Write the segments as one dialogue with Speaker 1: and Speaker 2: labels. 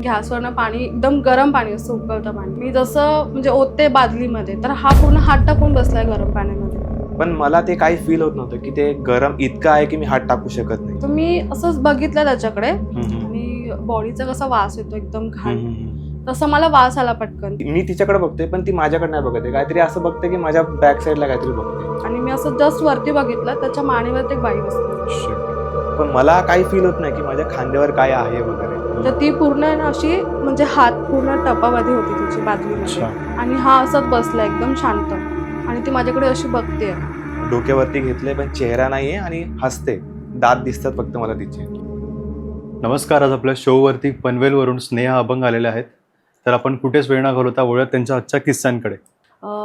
Speaker 1: गॅसवरनं पाणी एकदम गरम पाणी असतं, उकळतं पाणी. मी जसं म्हणजे ओतते बादलीमध्ये, तर हा पूर्ण हात टाकून बसलाय गरम पाण्यामध्ये.
Speaker 2: पण मला ते काही फील होत नव्हतं की ते गरम इतकं आहे की मी हात टाकू शकत नाही.
Speaker 1: तर मी असंच बघितलं त्याच्याकडे
Speaker 2: हम्म.
Speaker 1: आणि बॉडीचा कसा वास येतो एकदम घाण,
Speaker 2: हम्म.
Speaker 1: तसं मला वास आला पटकन.
Speaker 2: मी तिच्याकडे बघतोय पण ती माझ्याकडे नाही बघत आहे. काहीतरी असं बघते की माझ्या बॅक साईडला काहीतरी बघते.
Speaker 1: आणि मी असं जस्ट वरती बघितलं, त्याच्या मानेवर एक बाई बसली.
Speaker 2: पण मला काही फील होत नाही की माझ्या खांद्यावर काय आहे वगैरे.
Speaker 1: तर ती पूर्ण ना अशी म्हणजे हात पूर्ण टपामध्ये होती तिची बादलीमध्ये, आणि हा असंच बसला एकदम शांत, आणि ती माझ्याकडे अशी बघते.
Speaker 2: डोक्यावरती घेतले पण चेहरा नाहीये आणि हसते, दात दिसतात फक्त मला तिचे.
Speaker 3: नमस्कार. आज आपल्या शोवरती पनवेलवरून स्नेहा अभंग आलेले आहेत. तर आपण कुठेच वेळ न घालवता वळूयात त्यांच्या आजच्या किस्स्यांकडे.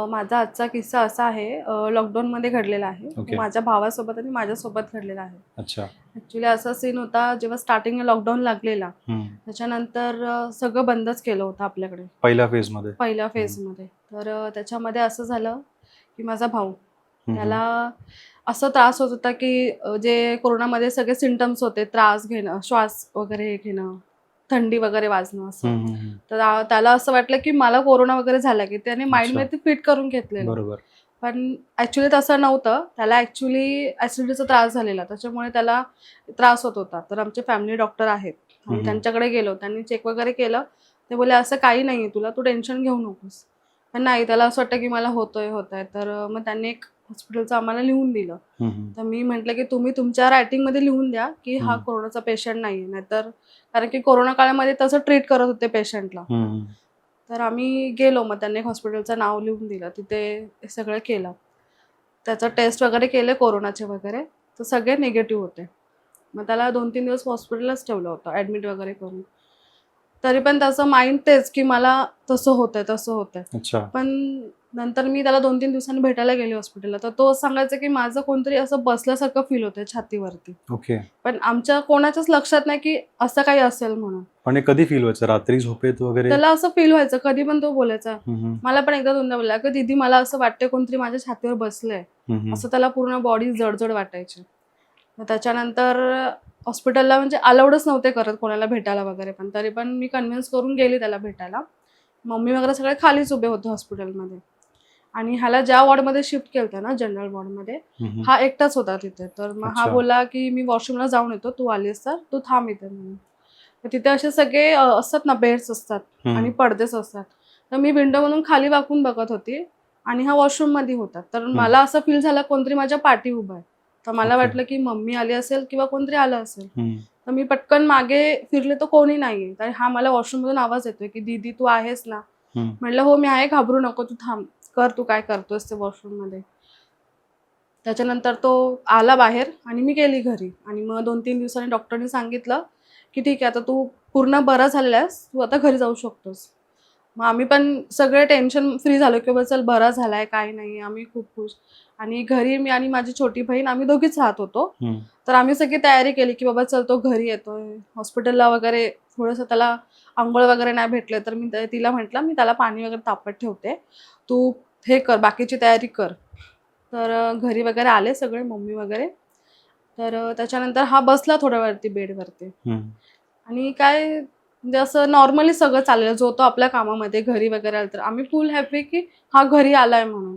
Speaker 1: माझा आजचा किस्सा असा आहे, लॉकडाऊनमध्ये घडलेला आहे.
Speaker 3: Okay.
Speaker 1: माझ्या भावासोबत आणि माझ्यासोबत घडलेला आहे.
Speaker 3: अच्छा.
Speaker 1: ॲक्च्युली असा सीन होता, जेव्हा स्टार्टिंगला लॉकडाऊन लागलेला, त्याच्यानंतर सगळं बंदच केलं होतं आपल्याकडे
Speaker 3: पहिल्या फेजमध्ये.
Speaker 1: पहिल्या फेजमध्ये. तर त्याच्यामध्ये असं झालं की माझा भाऊ, त्याला असं त्रास होत होता की जे कोरोनामध्ये सगळे सिम्पटम्स होते, त्रास घेणं, श्वास वगैरे घेणं, थंडी वगैरे वाजणं असं. तर त्याला असं वाटलं की मला कोरोना वगैरे झाला, की त्याने माइंडमध्ये फिट करून घेतलेलं.
Speaker 3: बरोबर.
Speaker 1: पण ॲक्च्युली तसं नव्हतं. त्याला ॲक्च्युली ॲसिडिटीचा त्रास झालेला, त्याच्यामुळे त्याला त्रास होत होता. तर आमचे फॅमिली डॉक्टर आहेत, आम्ही त्यांच्याकडे गेलो, त्यांनी चेक वगैरे केलं. ते बोलले असं काही नाही आहे तुला, तू टेन्शन घेऊ नकोस. पण नाही, त्याला असं वाटतं की मला होतंय. तर मग त्यांनी एक हॉस्पिटलचं आम्हाला लिहून दिलं. तर मी म्हटलं की तुम्ही तुमच्या रायटिंगमध्ये लिहून द्या की हा कोरोनाचा पेशंट नाही आहे, नाहीतर कारण की कोरोना काळामध्ये तसं ट्रीट करत होते पेशंटला. तर आम्ही गेलो, मग त्यांनी हॉस्पिटलचं नाव लिहून दिलं, तिथे हे सगळं केलं. त्याचं टेस्ट वगैरे केले कोरोनाचे वगैरे, तर सगळे निगेटिव्ह होते. मग त्याला 2-3 दिवस हॉस्पिटललाच ठेवलं होतं ॲडमिट वगैरे करून. तरी पण त्याचं माइंड तेच की मला तसं होतंय.
Speaker 3: अच्छा.
Speaker 1: पण नंतर मी त्याला 2-3 दिवसांनी भेटायला गेले हॉस्पिटलला, तर तो सांगायचा की माझं कोणतरी असं बसल्यासारखं फील होतंय छातीवरती.
Speaker 3: ओके.
Speaker 1: पण आमच्या कोणाच्याच लक्षात नाही की असं काही असेल म्हणून.
Speaker 3: पण हे कधी फील व्हायचं? रात्री झोपेत वगैरे?
Speaker 1: त्याला असं फील व्हायचं, कधी पण तो बोलायचा.
Speaker 3: हम्म.
Speaker 1: मला पण एकदा दोनदा बोलला की दीदी मला असं वाटतंय कोणतरी माझ्या छातीवर बसलंय, असं त्याला पूर्ण बॉडी जडजड वाटायची. मग त्याच्यानंतर हॉस्पिटलला म्हणजे अलाउडच नव्हते करत कोणाला भेटायला वगैरे, पण तरी पण मी कन्व्हिन्स करून गेली त्याला भेटायला. मम्मी वगैरे सगळे खालीच उभे होते हॉस्पिटलमध्ये, आणि ह्याला ज्या वॉर्डमध्ये शिफ्ट केलं होतं ना, जनरल वॉर्डमध्ये, हा एकटाच होता तिथे. तर मग हा
Speaker 3: अच्छा.
Speaker 1: बोलला की मी वॉशरूमला जाऊन येतो, तू आलीस तर तू थांब इथे म्हणून. तर तिथे असे सगळे असतात ना, बेड्स असतात आणि पडदेच असतात. तर मी विंडोमधून खाली वाकून बघत होती आणि हा वॉशरूममध्ये होता. तर मला असं फील झालं कोणतरी माझ्या पाठी उभं आहे. तर मला
Speaker 3: Okay.
Speaker 1: वाटलं की मम्मी आली असेल किंवा कोणतरी आलं असेल. तर मी पटकन मागे फिरले, तर कोणी नाहीये. तर हा मला वॉशरूममधून आवाज येतोय की दीदी तू आहेस ना? म्हटलं हो मी आहे, घाबरू नको, तू थांब, कर तू काय करतोस ते वॉशरूममध्ये. त्याच्यानंतर तो आला बाहेर आणि मी गेली घरी. आणि मग 2-3 दिवसांनी डॉक्टरनी सांगितलं की ठीक आहे, आता तू पूर्ण बरा झालेला आहेस, तू आता घरी जाऊ शकतोस. मग आम्ही पण सगळे टेन्शन फ्री झालो की बाबा चल बरा झालाय, काय नाही, आम्ही खूप खुश. आणि घरी मी आणि माझी छोटी बहीण आम्ही दोघीच राहत होतो. तर आम्ही सगळी तयारी केली की बाबा चल तो घरी येतोय. हॉस्पिटलला वगैरे थोडंसं त्याला अंघोळ वगैरे नाही भेटले, तर मी तिला म्हटलं मी त्याला पाणी वगैरे तापत ठेवते, तू हे कर, बाकीची तयारी कर. तर घरी वगैरे आले सगळे, मम्मी वगैरे. तर त्याच्यानंतर हा बसला थोड्या वेळाती बेडवरती, आणि काय म्हणजे असं नॉर्मली सगळं चाललेलं, जो तो आपल्या कामामध्ये घरी वगैरे आला. तर आम्ही फुल हॅपी की हा घरी आलाय म्हणून.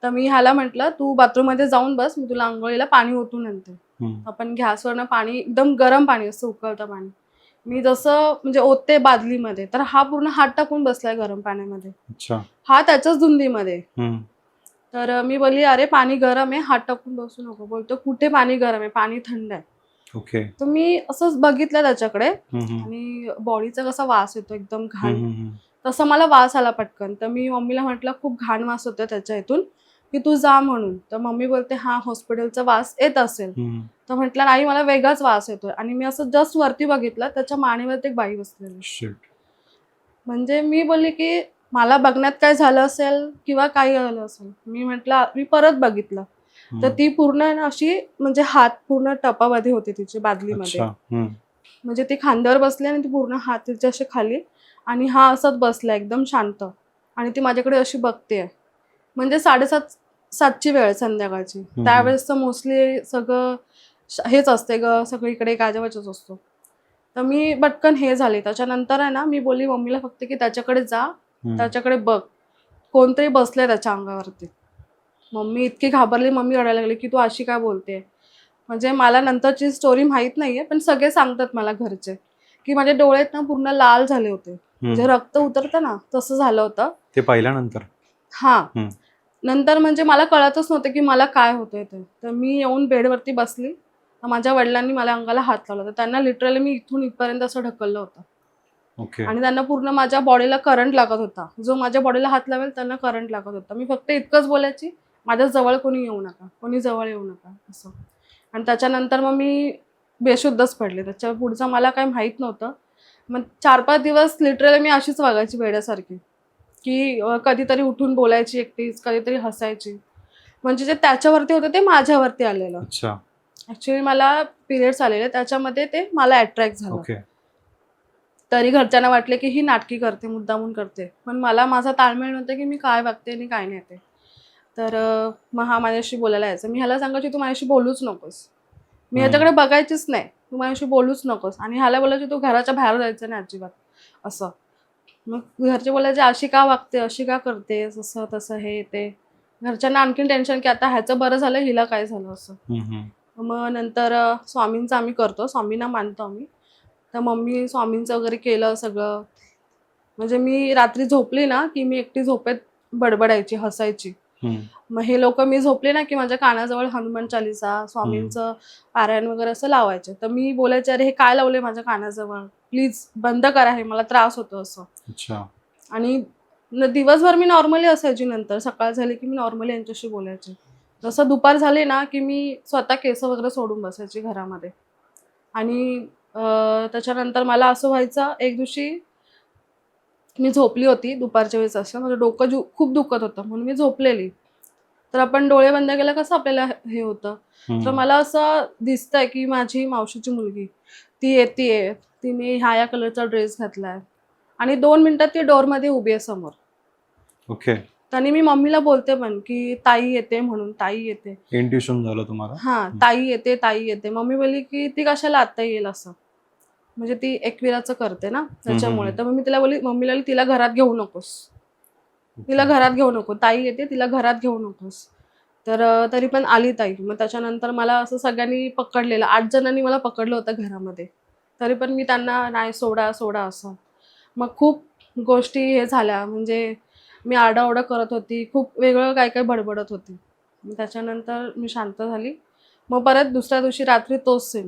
Speaker 1: तर मी ह्याला म्हटलं तू बाथरूममध्ये जाऊन बस, मी तुला अंघोळीला पाणी ओतून आणते. आपण गॅसवरनं पाणी एकदम गरम पाणी असतं, उकळतं पाणी. मी जसं म्हणजे ओतते बादलीमध्ये, तर हा पूर्ण हात टाकून बसलाय गरम पाण्यामध्ये.
Speaker 3: अच्छा.
Speaker 1: हा त्याच्याच धुंदीमध्ये. तर मी बोलली अरे पाणी गरम आहे, हात टाकून बसू नको. बोलतो कुठे पाणी गरम आहे, पाणी थंड आहे.
Speaker 3: ओके.
Speaker 1: तर मी असंच बघितलं त्याच्याकडे आणि बॉडीचा कसा वास येतो एकदम घाण, तसं मला वास आला पटकन. तर मी मम्मीला म्हटलं खूप घाण वास होतं त्याच्या इथून, की तू जा म्हणून. तर मम्मी बोलते हा हॉस्पिटलचा वास येत असेल. तर म्हटलं नाही, मला वेगळाच वास येतोय. आणि मी असं जस्ट वरती बघितलं, त्याच्या मानेवरती एक बाई बसलेली. म्हणजे मी बोलली की मला बघण्यात काय झालं असेल किंवा काही झालं असेल. मी म्हटलं, मी परत बघितलं, तर ती पूर्ण ना अशी म्हणजे हात पूर्ण टपामध्ये होते तिची बादलीमध्ये. म्हणजे ती खांद्यावर बसली आणि ती पूर्ण हात तिचे असे खाली, आणि हा असंच बसला एकदम शांत, आणि ती माझ्याकडे अशी बघतेय. म्हणजे 7:30-7ची वेळ संध्याकाळची. त्यावेळेस तर मोस्टली सगळं हेच असते ग, सगळीकडे गाजावाजाच असतो. तर मी पटकन हे झाले. त्याच्यानंतर आहे ना, मी बोलली मम्मीला फक्त की त्याच्याकडे जा, त्याच्याकडे बघ, कोणतरी बसलंय त्याच्या अंगावरती. मम्मी इतकी घाबरली, मम्मी रडायला लागली की तू अशी काय बोलते. म्हणजे मला नंतरची स्टोरी माहित नाहीये, पण सगळे सांगतात मला घरचे की माझे डोळे ना पूर्ण लाल झाले होते, म्हणजे रक्त उतरतं ना तसं झालं होतं.
Speaker 3: ते पाहिल्यानंतर
Speaker 1: हा, नंतर म्हणजे मला कळतच नव्हतं की मला काय होतंय ते. तर मी येऊन बेडवरती बसली, तर माझ्या वडिलांनी मला अंगाला हात लावला. तर त्यांना लिटरली मी इथून इथपर्यंत असं ढकललं होतं.
Speaker 3: ओके.
Speaker 1: आणि त्यांना पूर्ण माझ्या बॉडीला करंट लागत होता. जो माझ्या बॉडीला हात लावेल त्यांना करंट लागत होता. मी फक्त इतकंच बोलायची, माझ्या जवळ कोणी येऊ नका, कोणी जवळ येऊ नका असं. आणि त्याच्यानंतर मग मी बेशुद्धच पडले. त्याच्या पुढचं मला काही माहीत नव्हतं. मग 4-5 दिवस लिटरली मी अशीच वागायची वेड्यासारखी, की कधीतरी उठून बोलायची एकटीच, कधीतरी हसायची. म्हणजे जे त्याच्यावरती होतं ते माझ्यावरती आलेलं.
Speaker 3: अच्छा.
Speaker 1: ॲक्च्युली मला पिरियड्स आलेले, त्याच्यामध्ये ते मला अट्रॅक्ट झालं.
Speaker 3: ओके.
Speaker 1: तरी घरच्यांना वाटले की ही नाटकी करते, मुद्दामून करते. पण मला माझा ताळमेळ नव्हता की मी काय वागते आणि काय नाही ते. तर मग हा माझ्याशी बोलायला यायचा. मी ह्याला सांगायची तू माझ्याशी बोलूच नकोस. मी ह्याच्याकडे बघायचीच नाही. तू माझ्याशी बोलूच नकोस. आणि ह्याला बोलायची तू घराच्या बाहेर जायचं नाही अजिबात असं. मग घरचे बोलायचे अशी का वागते, अशी का करतेस, असं तसं हे ते. घरच्यांना आणखीन टेन्शन की आता ह्याचं बरं झालं, हिला काय झालं असं. मग नंतर स्वामींचं आम्ही करतो, स्वामींना मानतो आम्ही. तर मम्मी स्वामींचं वगैरे केलं सगळं. म्हणजे मी रात्री झोपली ना की मी एकटी झोपेत बडबडायची, हसायची. मग हे लोक मी झोपले ना की माझ्या कानाजवळ हनुमान चालीसा, स्वामींचं पारायण वगैरे असं लावायचे. तर मी बोलायचे अरे हे काय लावलंय माझ्या कानाजवळ, प्लीज बंद करा, हे मला त्रास होतो असं.
Speaker 3: अच्छा.
Speaker 1: आणि दिवसभर मी नॉर्मली असायची. नंतर सकाळ झाली की मी नॉर्मली यांच्याशी बोलायचे. जसं दुपार झाली ना की मी स्वतः केस वगैरे सोडून बसायची घरामध्ये. आणि त्याच्यानंतर मला असं व्हायचं, एक दिवशी मी झोपली होती दुपारच्या वेळेस, असं माझं डोकं खूप दुखत होतं म्हणून मी झोपलेली. तर आपण डोळे बंद केलं कसं आपल्याला हे होतं. तर मला असं दिसतंय की माझी मावशीची मुलगी ती येतेय, तिने ह्या कलरचा ड्रेस घातलाय आणि 2 मिनिटात ती डोअरमध्ये उभी आहे समोर.
Speaker 3: ओके.
Speaker 1: आणि मी मम्मीला बोलते पण की ताई येते म्हणून, ताई येते.
Speaker 3: इंट्युशन झालं तुम्हाला?
Speaker 1: हा, ताई येते, ताई येते. मम्मी बोलली की ती कशाला आता येईल असं, म्हणजे ती एकविराचं करते ना त्याच्यामुळे. तर मग मी तिला बोलली, मम्मीला बोलली तिला घरात घेऊ नकोस, तिला घरात घेऊ नको, ताई येते तिला घरात घेऊ नकोस. तर तरी पण आली ताई. मग त्याच्यानंतर मला असं सगळ्यांनी पकडलेलं, 8 जणांनी मला पकडलं होतं घरामध्ये. तरी पण मी त्यांना नाही सोडा सोडा असं. मग खूप गोष्टी हे झाल्या, म्हणजे मी आरडाओरडा करत होती, खूप वेगळं काय काय बडबडत होती. त्याच्यानंतर मी शांत झाली. मग परत दुसऱ्या दिवशी रात्री तोच सेम.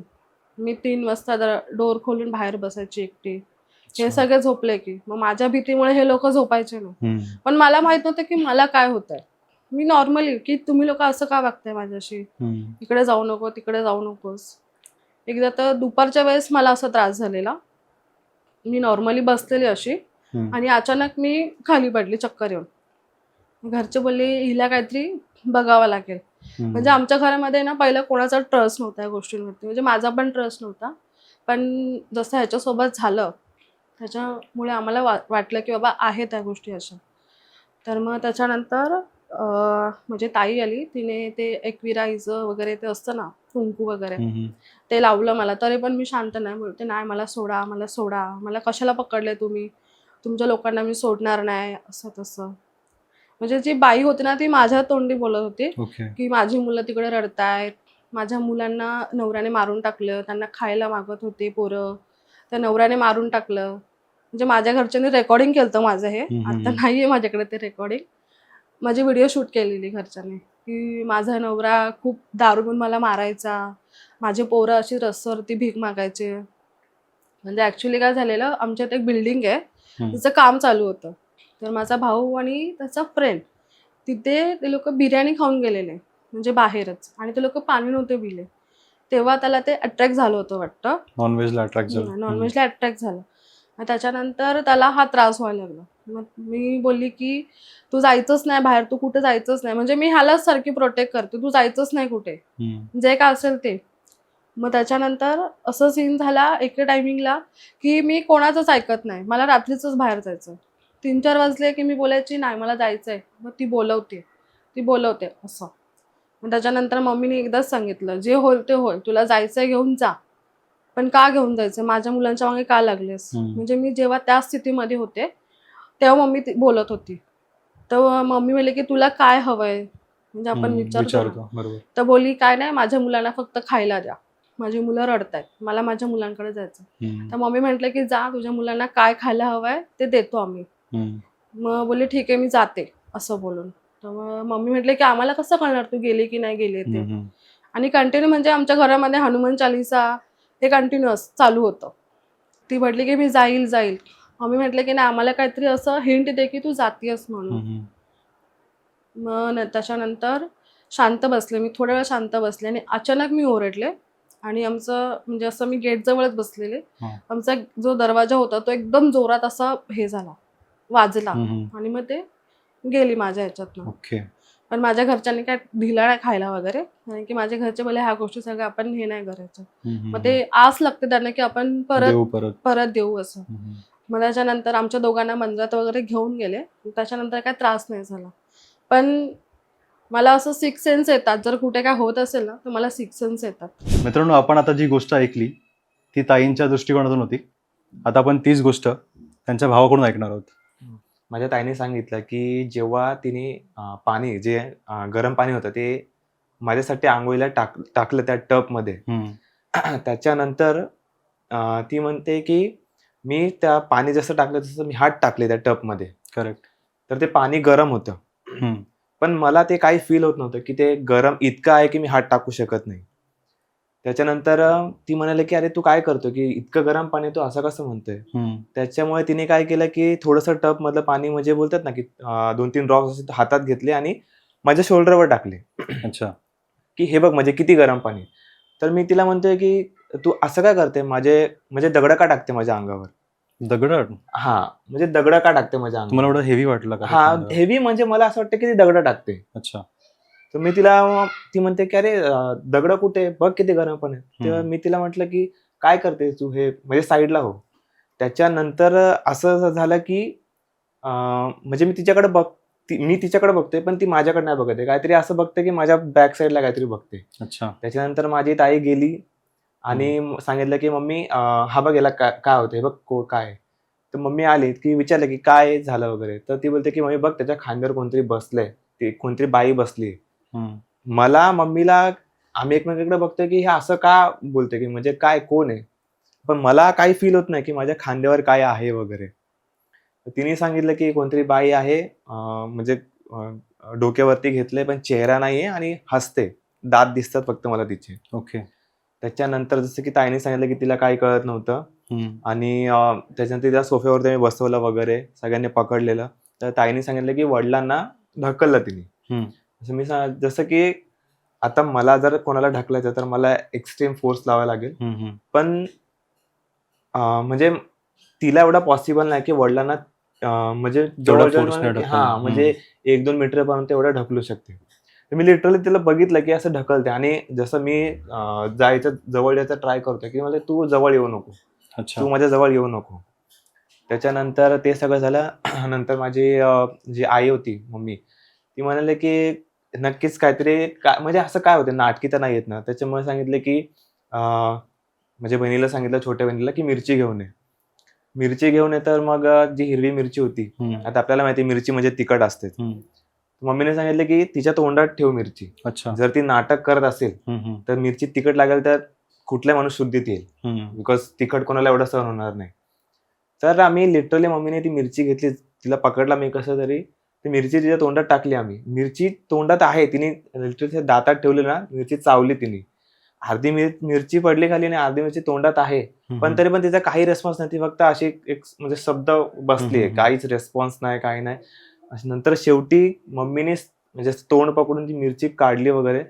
Speaker 1: मी 3 वाजता डोअर खोलून बाहेर बसायची एकटी. हे सगळे झोपले की मग माझ्या भीतीमुळे हे लोक झोपायचे नाही. पण मला माहित नव्हतं की मला काय होतंय. मी नॉर्मली की तुम्ही लोक असं का वागताय माझ्याशी, इकडे जाऊ नको, तिकडे जाऊ नकोस. एकदा तर दुपारच्या वेळेस मला असा त्रास झालेला. मी नॉर्मली बसलेली अशी आणि अचानक मी खाली पडली चक्कर येऊन. घरचे बोलले हिला काहीतरी बघावं लागेल. म्हणजे आमच्या घरामध्ये ना पहिलं कोणाचा ट्रस्ट नव्हता या गोष्टींवरती, म्हणजे माझा पण ट्रस्ट नव्हता. पण जसं ह्याच्यासोबत झालं त्याच्यामुळे आम्हाला वाटलं की बाबा आहे त्या गोष्टी अशा. तर मग त्याच्यानंतर म्हणजे ताई आली, तिने ते एकविराईचं वगैरे ते असतं ना कुंकू वगैरे, ते लावलं मला. तरी पण मी शांत नाही, बोलते नाही मला सोडा, मला सोडा, मला कशाला पकडले तुम्ही, तुमच्या लोकांना मी सोडणार नाही, असं तसं. म्हणजे जी बाई होती ना ती माझ्या तोंडी बोलत होती की माझी मुलं तिकडे रडतायत, माझ्या मुलांना नवऱ्याने मारून टाकलं, त्यांना खायला मागत होते पोरं, त्या नवऱ्याने मारून टाकलं. म्हणजे माझ्या घरच्यांनी रेकॉर्डिंग केलं माझं, हे आता नाहीये माझ्याकडे ते रेकॉर्डिंग. माझी व्हिडिओ शूट केलेली घरच्यांनी की माझा नवरा खूप दारू पिऊन मला मारायचा, माझे पोरं अशी रस्त्यावरती भीक मागायचे. म्हणजे ॲक्च्युली काय झालेलं, आमच्यात एक बिल्डिंग आहे, तिचं काम चालू होतं. तर माझा भाऊ आणि त्याचा फ्रेंड तिथे ते लोक बिर्याणी खाऊन गेलेले, म्हणजे बाहेरच, आणि ते लोक पाणी नव्हते पिले. तेव्हा त्याला ते अट्रॅक्ट झालं होतं वाटतं, नॉनव्हेजला अट्रॅक्ट झालं. मग त्याच्यानंतर त्याला हा त्रास व्हायला लागला. मग मी बोलली की तू जायचंच नाही बाहेर, तू कुठे जायचंच नाही. म्हणजे मी ह्यालाच सारखी प्रोटेक्ट करते, तू जायचंच नाही कुठे, जे काय असेल ते. मग त्याच्यानंतर असं सीन झाला एके टायमिंगला की मी कोणाचंच ऐकत नाही, मला रात्रीचंच बाहेर जायचं. 3-4 वाजले की मी बोलायची नाही मला जायचंय, मग ती बोलवते असं. मग त्याच्यानंतर मम्मीने एकदाच सांगितलं जे होईल ते होईल, तुला जायचंय घेऊन जा. पण का घेऊन जायचं, माझ्या मुलांच्या मागे का लागलेस. म्हणजे मी जेव्हा त्या स्थितीमध्ये होते तेव्हा मम्मी बोलत होती. तर मम्मी म्हणले की तुला काय हवंय, म्हणजे आपण विचारतो ना.
Speaker 3: बरोबर.
Speaker 1: तर बोलली काय नाही, माझ्या मुलांना फक्त खायला द्या, माझी मुलं रडतायत, मला माझ्या मुलांकडे जायचं. तर मम्मी म्हटलं की जा, तुझ्या मुलांना काय खायला हवंय ते देतो आम्ही. मग बोलली ठीक आहे मी जाते असं बोलून. तर मग मम्मी म्हटले की आम्हाला कसं कळणार तू गेली की नाही गेली ते. आणि कंटिन्यू म्हणजे आमच्या घरामध्ये हनुमान चालीसा हे कंटिन्युअस चालू होतं. ती म्हटली की मी जाईल जाईल. मम्मी म्हटले की नाही, आम्हाला काहीतरी असं हिंट दे की तू जातीयस म्हणून. मग त्याच्यानंतर शांत बसले, मी थोड्या वेळ शांत बसले आणि अचानक मी ओरडले. आणि आमचं म्हणजे असं मी गेटजवळच बसलेले, आमचा जो दरवाजा होता तो एकदम जोरात असा हे झाला, वाजला. आणि मग ते गेली माझ्या ह्याच्यातनं. पण माझ्या घरच्यांनी काय दिलं नाही खायला वगैरे, कारण की माझ्या घरचे बोले ह्या गोष्टी सगळ्या आपण हे नाही करायचं. मग ते आस लागते त्यांना की आपण परत देऊ असं. मग त्याच्यानंतर आमच्या दोघांना मंदिरात वगैरे घेऊन गेले. त्याच्यानंतर काय त्रास नाही झाला. पण मला असं सिक्स सेन्स येतात, जर कुठे काय होत असेल ना तर मला सिक्स सेन्स येतात.
Speaker 3: मित्रांनो, आपण आता जी गोष्ट ऐकली ती ताईंच्या दृष्टिकोनातून होती. आता आपण तीच गोष्ट त्यांच्या भावाकडून ऐकणार आहोत.
Speaker 2: माझ्या ताईने सांगितलं की जेव्हा तिने पाणी जे गरम पाणी होतं ते माझ्यासाठी आंघोळीला टाकलं त्या टबमध्ये. त्याच्यानंतर ती म्हणते की मी त्या पाणी जसं टाकलं तसं मी हात टाकले त्या टबमध्ये.
Speaker 3: करेक्ट.
Speaker 2: तर ते पाणी गरम होतं. पण मला ते काही फील होत नव्हतं की ते गरम इतकं आहे की मी हात टाकू शकत नाही. त्याच्यानंतर ती म्हणाली की अरे तू काय करतो की इतकं गरम पाणी तू असं कसं म्हणतोय. त्याच्यामुळे तिने काय केलं की थोडंसं टब मधलं पाणी म्हणजे बोलतात ना की 2-3 ड्रॉप्स हातात घेतले आणि माझ्या शोल्डरवर टाकले.
Speaker 3: अच्छा.
Speaker 2: की हे बघ म्हणजे किती गरम पाणी. तर मी तिला म्हणतोय की तू असं काय करते, म्हणजे दगड का टाकते माझ्या अंगावर.
Speaker 3: दगड?
Speaker 2: हा, म्हणजे दगड का टाकते माझ्या अंगावर.
Speaker 3: तुम्हाला एवढं हेवी वाटलं का?
Speaker 2: हा, हेवी म्हणजे मला असं वाटतं की ती दगड टाकते.
Speaker 3: अच्छा.
Speaker 2: तर मी ती म्हणते की अरे दगड कुठे, बघ किती गरम पण आहे. तेव्हा मी तिला म्हटलं की काय करते तू, हे म्हणजे साईडला हो. त्याच्यानंतर असं झालं की म्हणजे मी तिच्याकडे बघतोय पण ती माझ्याकडे नाही बघत आहे. काहीतरी असं बघते की माझ्या बॅक साईडला काहीतरी बघते.
Speaker 3: अच्छा.
Speaker 2: त्याच्यानंतर माझी ताई गेली आणि सांगितलं की मम्मी हा बघ याला काय होतंय बघ काय. तर मम्मी आली की विचारलं की काय झालं वगैरे. तर ती बोलते की मम्मी बघ त्याच्या खांद्यावर कोणतरी बसलंय, ती कोणतरी बाई बसली. मला मम्मीला आम्ही एकमेकांकडे बघतोय की हे असं का बोलते की म्हणजे काय कोण आहे. पण मला काही फील होत नाही की माझ्या खांद्यावर काय आहे वगैरे. तिने सांगितलं की कोणतरी बाई आहे, म्हणजे डोक्यावरती घेतलंय पण चेहरा नाहीये आणि हसते, दात दिसतात फक्त मला तिचे.
Speaker 3: ओके.
Speaker 2: त्याच्यानंतर जसं की ताईने सांगितलं की तिला काही कळत नव्हतं आणि त्याच्यानंतर तिला सोफ्यावरती मी बसवलं वगैरे, सगळ्यांनी पकडलेलं. तर ताईने सांगितलं की वडिलांना ढकललं तिने. जसं की आता मला जर कोणाला ढकलायचं तर मला एक्स्ट्रीम फोर्स लावायला लागेल. पण म्हणजे तिला एवढा पॉसिबल नाही की वडिलांना म्हणजे जवळ म्हणजे 1-2 मीटर पर्यंत एवढं ढकलू शकते. तर मी लिटरली तिला बघितलं की असं ढकलते आणि जसं मी जवळ यायचा ट्राय करतोय की म्हणजे तू जवळ येऊ नको, तू माझ्या जवळ येऊ नको. त्याच्यानंतर ते सगळं झालं. नंतर माझी जी आई होती मम्मी, ती म्हणाले की नक्कीच काहीतरी म्हणजे असं काय होतं, नाटकी तर नाही येत ना. त्याच्यामुळे सांगितले की माझ्या बहिणीला सांगितलं, छोट्या बहिणीला, की मिरची घेऊन ये. मिरची घेऊन ये. तर मग जी हिरवी मिरची होती, आता आपल्याला माहिती मिरची म्हणजे तिखट असते. मम्मीने सांगितलं की तिच्या तोंडात ठेव मिरची. जर ती नाटक करत असेल तर मिरची तिखट लागेल तर कुठल्या माणूस शुद्धीत येईल, बिकॉज तिखट कोणाला एवढं सहन होणार नाही. तर आम्ही लिटरली मम्मीने ती मिरची घेतली, तिला पकडला मी कसं तरी, ती मिरची तिच्या तोंडात टाकली आम्ही. मिरची तोंडात आहे, तिने लिटरली दातात ठेवली ना, मिरची चावली तिने. अर्धी मिरची पडली खाली आणि अर्धी मिरची तोंडात आहे, पण तरी पण तिचा काही रिस्पॉन्स नाही. ती फक्त अशी एक म्हणजे शब्द बसलीये, काहीच रिस्पॉन्स नाही, काही नाही. नंतर शेवटी मम्मीने म्हणजे तोंड पकडून ती मिरची काढली वगैरे,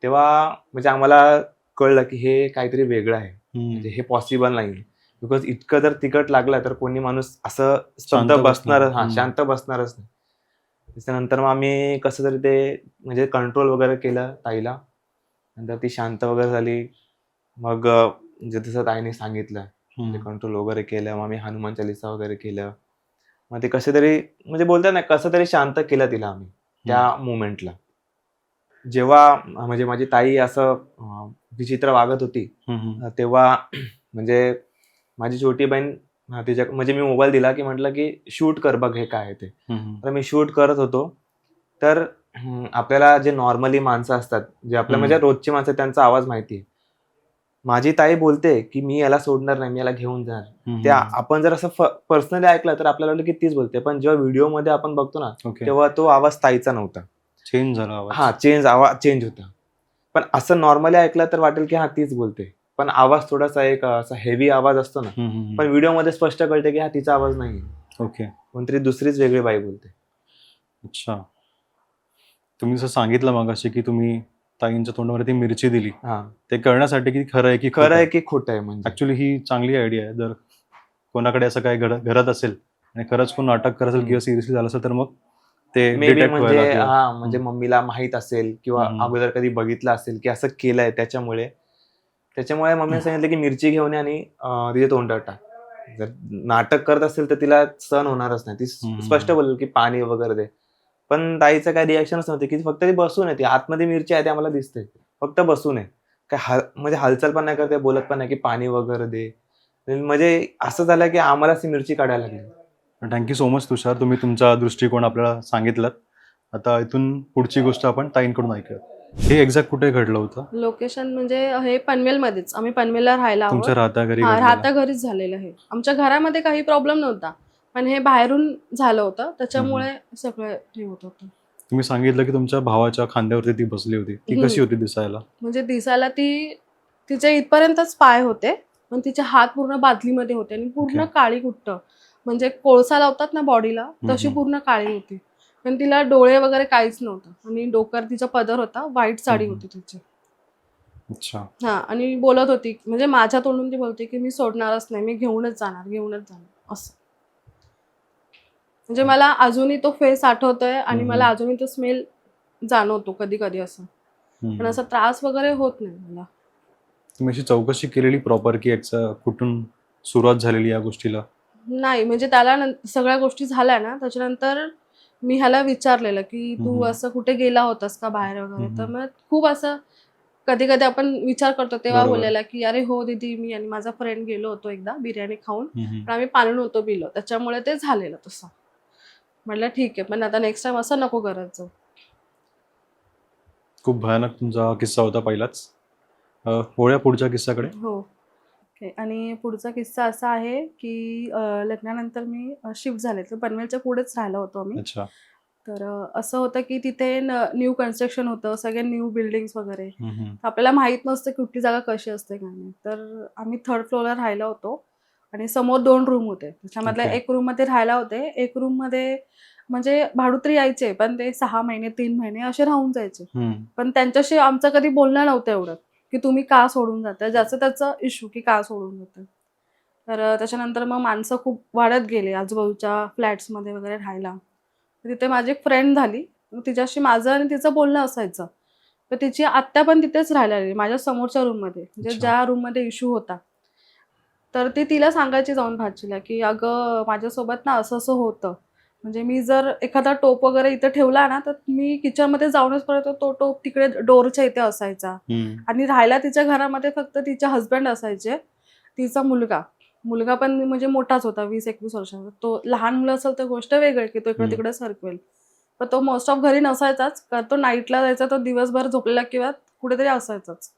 Speaker 2: तेव्हा म्हणजे आम्हाला कळलं की हे काहीतरी वेगळं आहे, म्हणजे हे पॉसिबल नाही. बिकॉज इतकं जर तिखट लागलं तर कोणी माणूस असं शब्द शांत बसणारच नाही. त्याच्यानंतर मग आम्ही कसं तरी ते म्हणजे कंट्रोल वगैरे केलं ताईला. नंतर ती शांत वगैरे झाली. मग म्हणजे जसं ताईने सांगितलं म्हणजे कंट्रोल वगैरे केलं. मग आम्ही हनुमान चालीसा वगैरे केलं. मग ते कसे तरी म्हणजे बोलतात ना, कसं तरी शांत केलं तिला आम्ही त्या मोमेंटला. जेव्हा म्हणजे माझी ताई असं विचित्र वागत होती तेव्हा म्हणजे माझी छोटी बहीण तिच्या म्हणजे मी मोबाईल दिला की म्हटलं की शूट कर बघ हे काय आहे ते. तर मी शूट करत होतो. तर आपल्याला जे नॉर्मली माणसं असतात, जे आपल्या म्हणजे रोजची माणसं आहेत, त्यांचा आवाज माहिती आहे. माझी ताई बोलते की मी याला सोडणार नाही, मी याला घेऊन जाणार. ते आपण जर असं पर्सनली ऐकलं तर आपल्याला वाटलं की तीच बोलते, पण जेव्हा व्हिडिओमध्ये आपण बघतो ना
Speaker 3: ओके.
Speaker 2: तेव्हा तो आवाज ताईचा नव्हता.
Speaker 3: चेंज झाला आवाज.
Speaker 2: आवाज चेंज होता. पण असं नॉर्मली ऐकलं तर वाटेल की तीच बोलते, पण आवाज थोडासा एक असा हेवी आवाज असतो ना, पण व्हिडिओमध्ये स्पष्ट कळते की तिचा आवाज नाही.
Speaker 3: ओके.
Speaker 2: कोणतरी दुसरीच वेगळी बाई बोलते.
Speaker 3: अच्छा. तुम्ही जसं सांगितलं मगाशी की तुम्ही ताईंच्या तोंडामध्ये ती मिरची दिली, ते कळण्यासाठी की खरं आहे की
Speaker 2: खरं आहे की खोटं आहे. म्हणजे
Speaker 3: ऍक्च्युली ही चांगली आयडिया आहे. जर कोणाकडे असं काय घरात असेल आणि खरंच कोण नाटक करत असेल किंवा सिरियसली झालं असेल तर मग ते
Speaker 2: मे बी
Speaker 3: डिटेक्ट
Speaker 2: म्हणजे
Speaker 3: व्हायला
Speaker 2: म्हणजे मम्मीला माहित असेल किंवा अगोदर कधी बघितलं असेल की असं केलंय, त्याच्यामुळे मम्मीने सांगितलं की मिरची घेऊन ये आणि तिच्या तोंडात टाक. जर नाटक करत असेल तर तिला सहन होणारच नाही. ती स्पष्ट बोलेल की पाणी वगैरे दे. पण ताईचं काय रिॲक्शनच नव्हते की फक्त ती बसून आहे. ती आतमध्ये मिरची आहे ते आम्हाला दिसते, फक्त बसून आहे. काय म्हणजे हालचाल पण नाही करते, बोलत पण नाही की पाणी वगैरे दे. म्हणजे असं झालं की आम्हालाच ती मिरची काढायला लागली.
Speaker 3: थँक्यू सो मच तुषार, तुम्ही तुमचा दृष्टिकोन आपल्याला सांगितलात. आता इथून पुढची गोष्ट आपण ताईंकडून ऐकूया. हे एक्झॅक्ट कुठे घडलं होतं?
Speaker 1: लोकेशन म्हणजे हे पनवेलमध्येच. आम्ही पनवेलला राहायला आहोत.
Speaker 3: तुमच्या राहत्या घरी
Speaker 1: राहत्या घरीच झालेलं आहे. आमच्या घरामध्ये काही प्रॉब्लेम नव्हता, पण हे बाहेरून झालं होतं, त्याच्यामुळे सगळं हे होत होतं.
Speaker 3: तुम्ही सांगितलं की तुमच्या भावाच्या खांद्यावरती ती बसली होती. ती कशी होती दिसायला?
Speaker 1: म्हणजे दिसायला तिच्या इथपर्यंतच पाय होते, पण तिचे हात पूर्ण बादलीमध्ये होते आणि पूर्ण काळी कुट्ट, म्हणजे कोळसा लावतात ना बॉडीला तशी पूर्ण काळी होती. पण तिला डोळे वगैरे काहीच नव्हतं आणि डोक्यावर तिचा पदर होता, व्हाईट साडी होती तिची.
Speaker 3: अच्छा.
Speaker 1: आणि बोलत होती, म्हणजे माझ्या तोंडून ती बोलते की मी सोडणारच नाही, मी घेऊनच जाणार असं. म्हणजे मला अजूनही तो फेस आठवतोय आणि मला अजूनही तो स्मेल जाणवतो कधी कधी असं. पण असा त्रास वगैरे होत नाही मला.
Speaker 3: तुम्ही अशी चौकशी केलेली प्रॉपर की याचं कुठून सुरुवात झालेली या गोष्टीला?
Speaker 1: नाही, म्हणजे त्याला सगळ्या गोष्टी झाल्या ना, त्याच्यानंतर मी ह्याला विचारलेलं की तू असं कुठे गेला होतास का बाहेर वगैरे. तर मग खूप असं कधी कधी आपण विचार करतो, तेव्हा बोललेला की अरे हो दीदी, मी आणि माझा फ्रेंड गेलो होतो एकदा बिर्याणी खाऊन, पण आम्ही पाणी नव्हतो पिलो, त्याच्यामुळे ते झालेलं तसं. म्हटलं ठीक आहे, पण आता नेक्स्ट टाइम असं नको करत जाऊ.
Speaker 3: खूप भयानक तुमचा किस्सा होता पहिलाच. वळूया पुढच्या किस्साकडे.
Speaker 1: हो. आणि पुढचा किस्सा असा आहे की लग्नानंतर मी शिफ्ट झाले, तर पनवेलच्या पुढेच राहिलो होतो आम्ही.
Speaker 3: अच्छा.
Speaker 1: तर असं होतं की तिथे न्यू कन्स्ट्रक्शन होतं, सगळे न्यू बिल्डिंग्स वगैरे. आपल्याला माहित नसतं कुठली जागा कशी असते काय नाही. तर आम्ही 3rd फ्लोअरला राहिलो होतो आणि समोर 2 रूम होते. त्याच्यामधल्या एक रूम मध्ये राहायला होते, एक रूम मध्ये म्हणजे भाडुत्री यायचे, पण ते 6 महिने 3 महिने असे राहून जायचे. पण त्यांच्याशी आमचं कधी बोलणं नव्हतं एवढं की तुम्ही का सोडून जाताय, ज्याचं त्याचं इश्यू की का सोडून जाताय. तर त्याच्यानंतर मग माणसं खूप वाढत गेले आजूबाजूच्या फ्लॅट्समध्ये वगैरे राहायला. तिथे माझी एक फ्रेंड झाली, तिच्याशी माझं आणि तिचं बोलणं असायचं. तर तिची आत्या पण तिथेच राहायला लागली माझ्या समोरच्या रूममध्ये, म्हणजे ज्या रूममध्ये इश्यू होता. तर ती तिला सांगायची जाऊन भाचीला की अगं माझ्यासोबत ना असं असं होतं, म्हणजे मी जर एखादा टोप वगैरे इथे ठेवला ना, तर मी किचनमध्ये जाऊनच परत तो टोप तिकडे डोरच्या इथे असायचा. आणि राहायला तिच्या घरामध्ये फक्त तिचे हस्बंड असायचे, तिचा मुलगा पण म्हणजे मोठाच होता, 20-21 वर्षाचा. तो लहान मुलं असेल तर गोष्ट वेगळी की तो इकडे तिकडे सरकवेल, पण तो मोस्ट ऑफ घरी नसायचाच, कारण तो नाईटला जायचा, तो दिवसभर झोपलेला किंवा कुठेतरी असायचाच.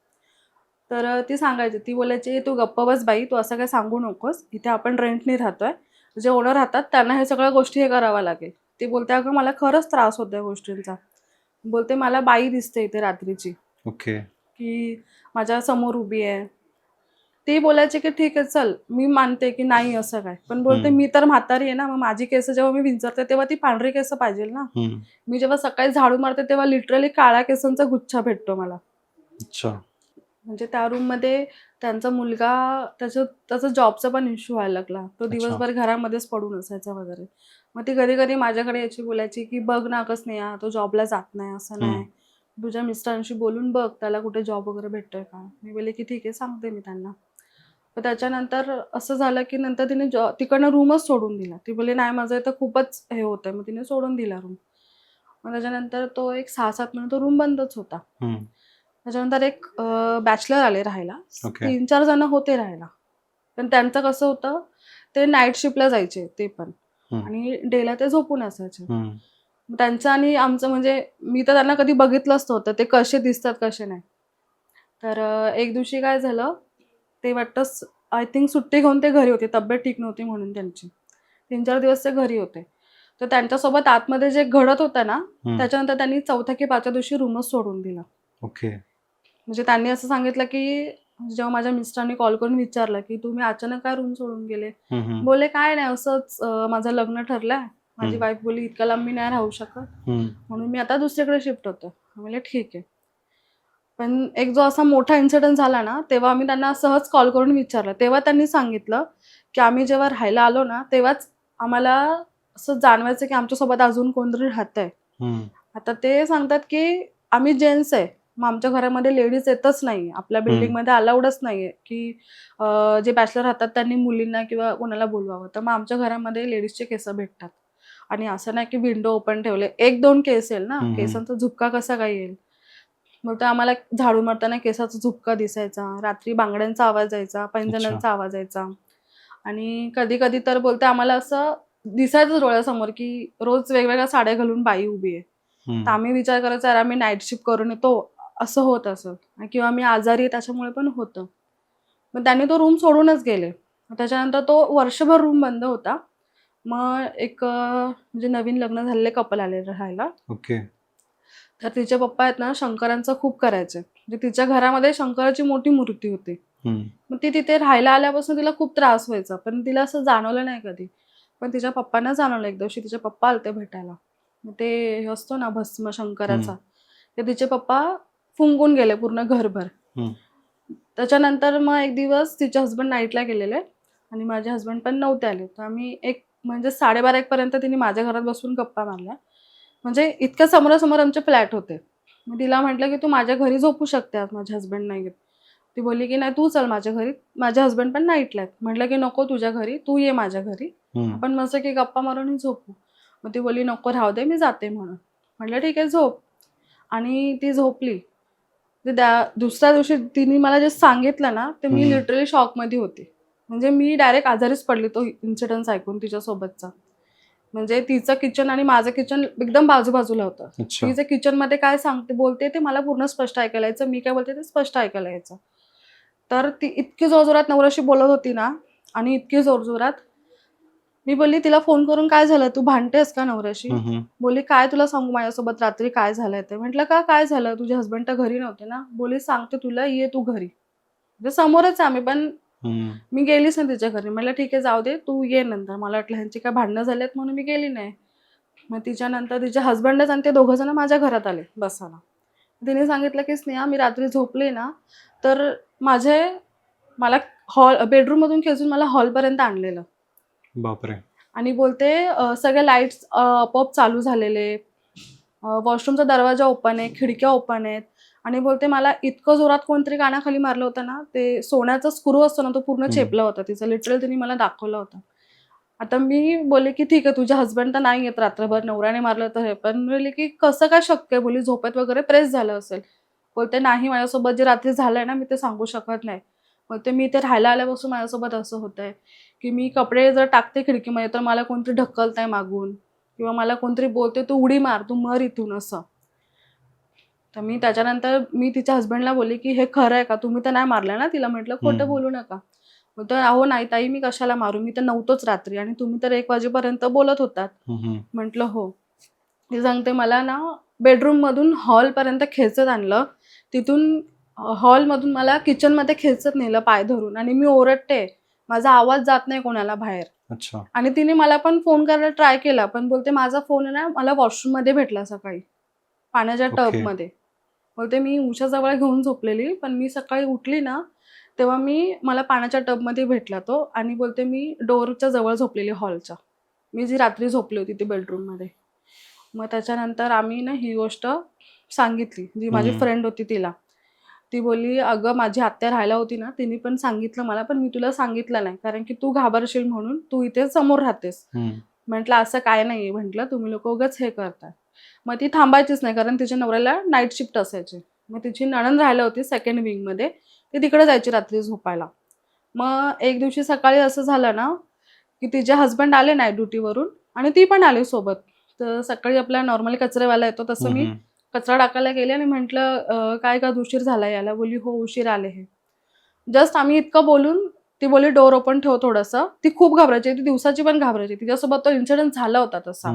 Speaker 1: तर ती सांगायची, ती बोलायची तू गप्प बस बाई, तू असं काही सांगू नकोस, इथे आपण रेंटने राहतोय, जे ओनर राहतात त्यांना हे सगळ्या गोष्टी हे कराव्या लागेल. ती बोलते अगं मला खरंच त्रास होतो या गोष्टींचा. बोलते मला बाई दिसते इथे रात्रीची.
Speaker 3: ओके.
Speaker 1: की माझ्या समोर उभी आहे. ती बोलायची की ठीक आहे चल, मी मानते की नाही असं काय, पण बोलते मी तर म्हातारी आहे ना, मग माझी केस जेव्हा मी विंचरते तेव्हा ती पांढरी केस पाहिजे ना. मी जेव्हा सकाळी झाडू मारते तेव्हा लिटरली काळ्या केसांचा गुच्छा भेटतो मला.
Speaker 3: अच्छा.
Speaker 1: म्हणजे त्या रूम मध्ये त्यांचा मुलगा, त्याचा जॉबचा पण इश्यू व्हायला लागला, तो दिवसभर घरामध्येच पडून असायचा वगैरे. मग ती कधी कधी माझ्याकडे याची बोलायची की बघ ना कसं नाही, तो जॉबला जात नाही, असं नाही, तुझ्या मिस्टरांशी बोलून बघ त्याला कुठे जॉब वगैरे भेटतोय का. मी बोलले की ठीक आहे, सांगते मी त्यांना. पण त्याच्यानंतर असं झालं की नंतर तिने तिकडनं रूमच सोडून दिला. ती बोलली नाही माझं इथं खूपच हे होतंय, मग तिने सोडून दिला रूम. मग त्याच्यानंतर तो एक 6-7 महिने तो रूम बंदच होता. त्याच्यानंतर एक बॅचलर आले राहायला, 3-4 जण होते राहायला. पण त्यांचं कसं होतं, ते नाईट शिफ्टला जायचे ते पण,
Speaker 3: हम्म.
Speaker 1: आणि डेला ते झोपून असायचे.
Speaker 3: हम्म.
Speaker 1: त्यांचं आणि आमचं म्हणजे मी तर त्यांना कधी बघितलंच नव्हतं ते कसे दिसतात कसे नाही. तर एक दिवशी काय झालं, ते वाटतं आय थिंक सुट्टी घेऊन ते घरी होते, तब्येत ठीक नव्हती म्हणून त्यांची. 3-4 दिवस ते घरी होते. तर त्यांच्यासोबत आतमध्ये जे घडत होतं ना, त्याच्यानंतर त्यांनी 4थ्या की 5व्या दिवशी रूमच सोडून दिला.
Speaker 3: ओके.
Speaker 1: म्हणजे त्यांनी असं सांगितलं की जेव्हा माझ्या मिस्टरांनी कॉल करून विचारलं की तुम्ही अचानक काय रूम सोडून गेले, बोलले काय नाही असंच माझं लग्न ठरलंय. माझी वाईफ बोलली इतक्या लांब मी नाही राहू शकत, म्हणून मी आता दुसरीकडे शिफ्ट होतो. म्हणले ठीक आहे. पण एक जो असा मोठा इन्सिडेंट झाला ना, तेव्हा आम्ही त्यांना सहज कॉल करून विचारलं. तेव्हा त्यांनी सांगितलं की आम्ही जेव्हा राहायला आलो ना, तेव्हाच आम्हाला असं जाणवायचं की आमच्यासोबत अजून कोणतरी राहतंय. आता ते सांगतात की आम्ही जेंट्स आहे, मग आमच्या घरामध्ये लेडीज येतच नाही. आपल्या बिल्डिंगमध्ये अलाउडच नाहीये की जे बॅचलर राहतात त्यांनी मुलींना किंवा कोणाला बोलवावं. तर मग आमच्या घरामध्ये लेडीजचे केस भेटतात. आणि असं नाही की विंडो ओपन ठेवले. 1-2 केस येईल ना, केसांचा झुपका कसा काय येईल? मग तर आम्हाला झाडू मारताना केसाचा झुपका दिसायचा, रात्री बांगड्यांचा आवाज यायचा, पैंजणांचा आवाज यायचा. आणि कधी-कधी तर बोलते आम्हाला असं दिसायचं डोळ्यासमोर की रोज वेगवेगळ्या साड्या घालून बाई उभी आहे. तर आम्ही विचार करायचो अरे आम्ही नाईट शिफ्ट करून येतो, असं होत असेल, किंवा मी आजारी आहे त्याच्यामुळे पण होतं. मग त्यांनी तो रूम सोडूनच गेले. त्याच्यानंतर तो वर्षभर रूम बंद होता. मग एक म्हणजे नवीन लग्न झालेले कपल आले राहायला.
Speaker 3: ओके.
Speaker 1: तर तिचे पप्पा आहेत ना शंकरांचं खूप करायचे. म्हणजे तिच्या घरामध्ये शंकराची मोठी मूर्ती होती. मग ती तिथे राहायला आल्यापासून तिला खूप त्रास व्हायचा, पण तिला असं जाणवलं नाही कधी. पण तिच्या पप्पांना जाणवलं. एक दिवशी तिचे पप्पा आलते भेटायला. मग ते हे असतो ना भस्म शंकराचा, ते तिचे पप्पा फुंकून गेले पूर्ण घरभर. त्याच्यानंतर मग एक दिवस तिचे हसबंड नाईटला गेलेले आणि माझे हसबंड पण नव्हते आले. तर आम्ही म्हणजे 12:30 पर्यंत तिने माझ्या घरात बसून गप्पा मारल्या. म्हणजे इतक्या समोरासमोर आमचे फ्लॅट होते. मग तिला म्हटलं की तू माझ्या घरी झोपू शकते आज, माझे हसबंड नाही आहेत. ती बोलली की नाही तू चल माझ्या घरी, माझे हसबंड पण नाईटला आहेत. म्हटलं की नको तुझ्या घरी, तू ये माझ्या घरी, आपण मस्त की गप्पा मारून झोपू. मग ती बोलली नको राहू दे मी जाते म्हणून. म्हटलं ठीक आहे झोप. आणि ती झोपली. दुसऱ्या दिवशी तिने मला जे सांगितलं ना, ते मी लिटरली शॉकमध्ये होते. म्हणजे मी डायरेक्ट आजारीच पडली तो इन्सिडन्स ऐकून तिच्यासोबतचा. म्हणजे तिचं किचन आणि माझं किचन एकदम बाजूबाजूला होतं. ती जे किचनमध्ये काय बोलते ते मला पूर्ण स्पष्ट ऐकायला यायचं, मी काय बोलते ते स्पष्ट ऐकायला यायचं. तर ती इतकी जोरजोरात नवऱ्याशी बोलत होती ना, आणि इतकी जोरजोरात, मी बोलली तिला फोन करून काय झालं, तू भांडतेस का नवऱ्याशी? बोलली काय तुला सांगू माझ्यासोबत रात्री काय झालंय ते. म्हटलं का काय झालं, तुझे हसबंड तर घरी नव्हते ना? बोलली सांगते तुला, ये तू घरी. म्हणजे समोरच आहे आम्ही, पण मी गेलीच नाही तिच्या घरी. म्हटलं ठीक आहे जाऊ दे, तू ये नंतर. मला वाटलं ह्यांची काय भांडणं झालेत म्हणून मी गेली नाही. मग तिच्यानंतर तिचे हसबंडच आणि ते दोघं जण माझ्या घरात आले बसायला. तिने सांगितलं की स्नेहा मी रात्री झोपले ना, तर मला बेडरूम मधून खेचून मला हॉलपर्यंत आणलेलं.
Speaker 3: बापरे.
Speaker 1: आणि बोलते सगळे लाईट्स आपोआप चालू झालेले, वॉशरूमचा दरवाजा ओपन आहे, खिडक्या ओपन आहेत. आणि बोलते मला इतकं जोरात कोणतरी कानाखाली मारलं होतं ना, ते सोन्याचा स्क्रू असतो ना तो पूर्ण चेपला होता तिचा. लिटरली तिने मला दाखवला होता. आता मी बोलले की ठीक आहे तुझे हसबंड तर नाही येत रात्रभर, नवऱ्याने मारलं तर हे. पण बोलले की कसं काय शक्य आहे, बोली झोपेत वगैरे प्रेस झालं असेल. बोलते नाही माझ्यासोबत जे रात्री झालंय ना मी ते सांगू शकत नाही. बोलते मी इथे राहायला आल्यापासून माझ्यासोबत असं होतंय की मी कपडे जर टाकते खिडकीमध्ये तर मला कोणतरी ढकलतंय मागून, किंवा मला कोणतरी बोलते तू उडी मार, तू मर इथून असं. तर मी त्याच्यानंतर तिच्या हसबंडला बोलली की हे खरं आहे का, तुम्ही तर नाही मारलं ना तिला? म्हटलं खोटं बोलू नका. बोलतो अहो नाही ताई मी कशाला मारू, मी तर नव्हतोच रात्री आणि तुम्ही तर 1 वाजेपर्यंत बोलत होतात. म्हटलं हो. ती सांगते मला ना बेडरूम मधून हॉलपर्यंत खेचत आणलं, तिथून हॉलमधून मला किचनमध्ये खेचत नेलं पाय धरून, आणि मी ओरडते, माझा आवाज जात नाही कोणाला बाहेर.
Speaker 3: अच्छा.
Speaker 1: आणि तिने मला पण फोन करायला ट्राय केला, पण बोलते माझा फोन आहे ना मला वॉशरूम मध्ये भेटला सकाळी, पाण्याच्या टबमध्ये. बोलते मी उशाजवळ घेऊन झोपलेली, पण मी सकाळी उठली ना तेव्हा मला पाण्याच्या टबमध्ये भेटला तो. आणि बोलते मी डोअरच्या जवळ झोपलेली हॉलच्या, मी जी रात्री झोपली होती ती बेडरूममध्ये. मग त्याच्यानंतर आम्ही ना ही गोष्ट सांगितली, जी माझी फ्रेंड होती तिला. ती बोलली अगं माझी आत्या राहायला होती ना, तिने पण सांगितलं मला, पण मी तुला सांगितलं नाही कारण की तू घाबरशील म्हणून, तू इथे समोर राहतेस. म्हटलं असं काय नाही, म्हटलं तुम्ही लोक उगाच हे करताय. मग ती थांबायचीच नाही कारण तिच्या नवऱ्याला नाईट शिफ्ट असायची. मग तिची नणंद राहायला होती सेकंड विंगमध्ये, ती तिकडे जायची रात्री झोपायला. मग एक दिवशी सकाळी असं झालं ना की तिचे हस्बंड आले नाईट ड्युटीवरून आणि ती पण आली सोबत. तर सकाळी आपला नॉर्मली कचरेवाला येतो तसं मी कचरा टाकायला गेले आणि म्हटलं काय का उशीर झाला यायला. बोलली हो उशीर आले हे. जस्ट आम्ही इतकं बोलून ती बोलली डोअर ओपन ठेव थोडंसं. ती खूप घाबरायची, ती दिवसाची पण घाबरायची, तिच्यासोबत तो इन्सिडेंट झाला होता तसा.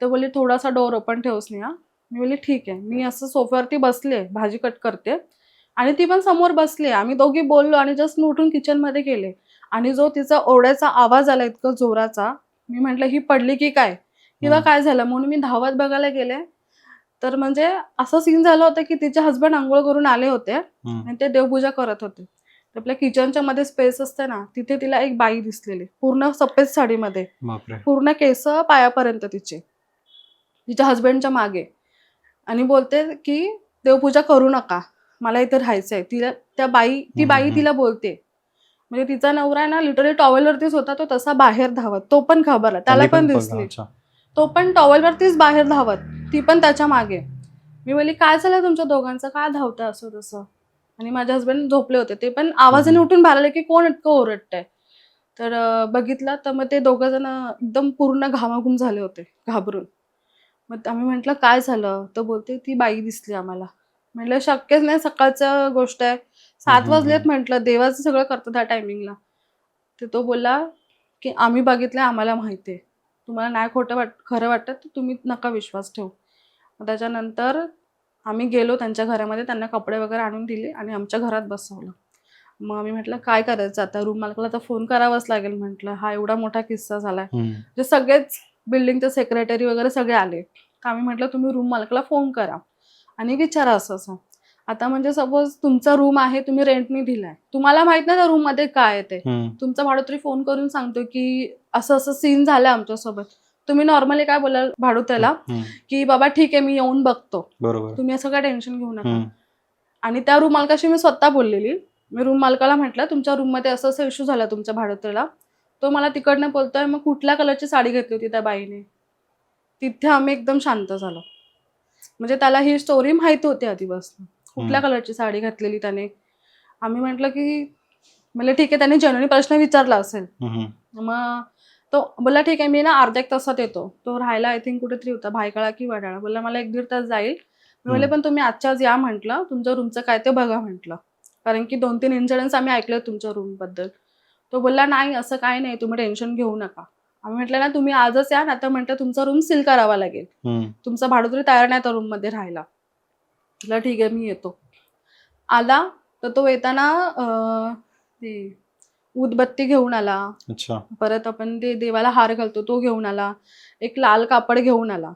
Speaker 1: तर बोलली थोडासा डोअर ओपन ठेव स्नेहा. मी बोलली ठीक आहे. मी असं सोफ्यावरती बसले, भाजी कट करते आणि ती पण समोर बसली. आम्ही दोघी बोललो आणि जस्ट मी उठून किचनमध्ये गेले आणि जो तिचा ओरड्याचा आवाज आला इतका जोराचा, मी म्हटलं ही पडली की काय किंवा काय झालं, म्हणून मी धावत बघायला गेले. तर म्हणजे असं सीन झालं होतं की तिचे हस्बंड अंघोळ करून आले होते आणि ते देवपूजा करत होते. तर आपल्या किचनच्या मध्ये स्पेस असते ना, तिथे तिला एक बाई दिसलेली पूर्ण सफेद साडीमध्ये, पूर्ण केस पायापर्यंत तिचे, तिच्या हस्बंडच्या मागे, आणि बोलते की देवपूजा करू नका, मला इथे राहायचंय. तिला ती बाई तिला बोलते. म्हणजे तिचा नवरा आहे ना लिटरली टॉवेलवरतीच होता, तो तसा बाहेर धावत, तो पण घाबरला, त्याला पण दिसली, तो पण टॉवेलवरतीच बाहेर धावत, ती पण त्याच्या मागे. मी बोलली काय झालं तुमच्या दोघांचं, काय धावतं असं तसं. आणि माझे हस्बंड झोपले होते, ते पण आवाजाने उठून बाहेर आले की कोण इतकं ओरडतंय. तर बघितलं तर मग ते दोघं जण एकदम पूर्ण घामाघूम झाले होते घाबरून. मग आम्ही म्हटलं काय झालं, तर बोलते ती बाई दिसली आम्हाला. म्हटलं शक्यच नाही, सकाळचं गोष्ट आहे, 7 वाजलेत, म्हटलं देवाचं सगळं करतो त्या टायमिंगला. तर तो बोलला की आम्ही बघितलंय, आम्हाला माहिती आहे, तुम्हाला नाही खरं वाटतं तर तुम्ही नका विश्वास ठेवू. मग त्याच्यानंतर आम्ही गेलो त्यांच्या घरामध्ये, त्यांना कपडे वगैरे आणून दिले आणि आमच्या घरात बसवलं. मग आम्ही म्हटलं काय करायचं आता, रूम मालकाला तर फोन करावाच लागेल. म्हटलं हा एवढा मोठा किस्सा झालाय, जे सगळेच बिल्डिंगचे सेक्रेटरी वगैरे सगळे आले. आम्ही म्हटलं तुम्ही रूम मालकाला फोन करा आणि विचारा असं असं. आता म्हणजे सपोज तुमचा रूम आहे, तुम्ही रेंटनी दिलाय, तुम्हाला माहित नाही त्या रूम मध्ये काय आहे ते, तुमचा भाडोत्री फोन करून सांगतो की असं असं सीन झालं आमच्यासोबत, तुम्ही नॉर्मली काय बोलाल भाडोत्याला की बाबा ठीक आहे मी येऊन बघतो, तुम्ही असं काय टेन्शन घेऊ नका. आणि त्या रूम मालकाशी मी स्वतः बोललेली. मी रूम मालकाला म्हटलं तुमच्या रूम मध्ये असं असं इश्यू झाला तुमच्या भाडोत्याला. तो मला तिकडनं बोलतोय मग कुठल्या कलरची साडी घेतली होती त्या बाईने. तिथे आम्ही एकदम शांत झालो. म्हणजे त्याला ही स्टोरी माहिती होती आधीपासून, कुठल्या कलरची साडी घातलेली त्याने. आम्ही म्हटलं की म्हणजे ठीक आहे, त्याने जनरली प्रश्न विचारला असेल. मग तो बोलला ठीक आहे मी ना अर्ध्या 1 तासात येतो. तो राहायला आय थिंक कुठेतरी होता, भायखळा की वडाळा. बोलला मला 1-1.5 तास जाईल. मी बोलले पण तुम्ही आजच्या आज या म्हटलं, तुमच्या रूमचं काय ते बघा म्हटलं, कारण की 2-3 इन्सिडेंट्स आम्ही ऐकले तुमच्या रूम बद्दल. तो बोलला नाही असं काय नाही, तुम्ही टेन्शन घेऊ नका. आम्ही म्हटलं ना तुम्ही आजच या, आता म्हटलं तुमचा रूम सील करावा लागेल, तुमचा भाडोत्री तयार नाही त्या रूम मध्ये राहायला. म्हटलं ठीक आहे मी येतो. आला तर तो येताना उदबत्ती घेऊन आला. परत आपण ते देवाला हार घालतो तो घेऊन आला, एक लाल कापड घेऊन आला.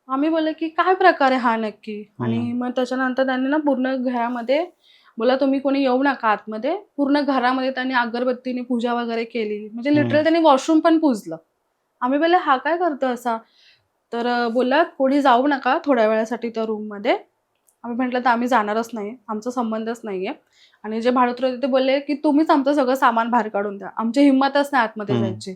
Speaker 1: आम्ही बोलले की काय प्रकार आहे हा नक्की. आणि मग त्याच्यानंतर त्यांनी ना पूर्ण घरामध्ये बोला तुम्ही कोणी येऊ नका आतमध्ये, पूर्ण घरामध्ये त्यांनी अगरबत्तीने पूजा वगैरे केली. म्हणजे लिटरली त्यांनी वॉशरूम पण पुजलं. आम्ही बोलले हा काय करतो असा. तर बोलला कोणी जाऊ नका थोड्या वेळासाठी त्या रूम मध्ये. आम्ही म्हटलं तर आम्ही जाणारच नाही, आमचा संबंधच नाहीये. आणि जे भाडोत्री होते ते बोलले की तुम्हीच आमचं सगळं सामान बाहेर काढून द्या, आमची हिंमतच नाही आतमध्ये जायची.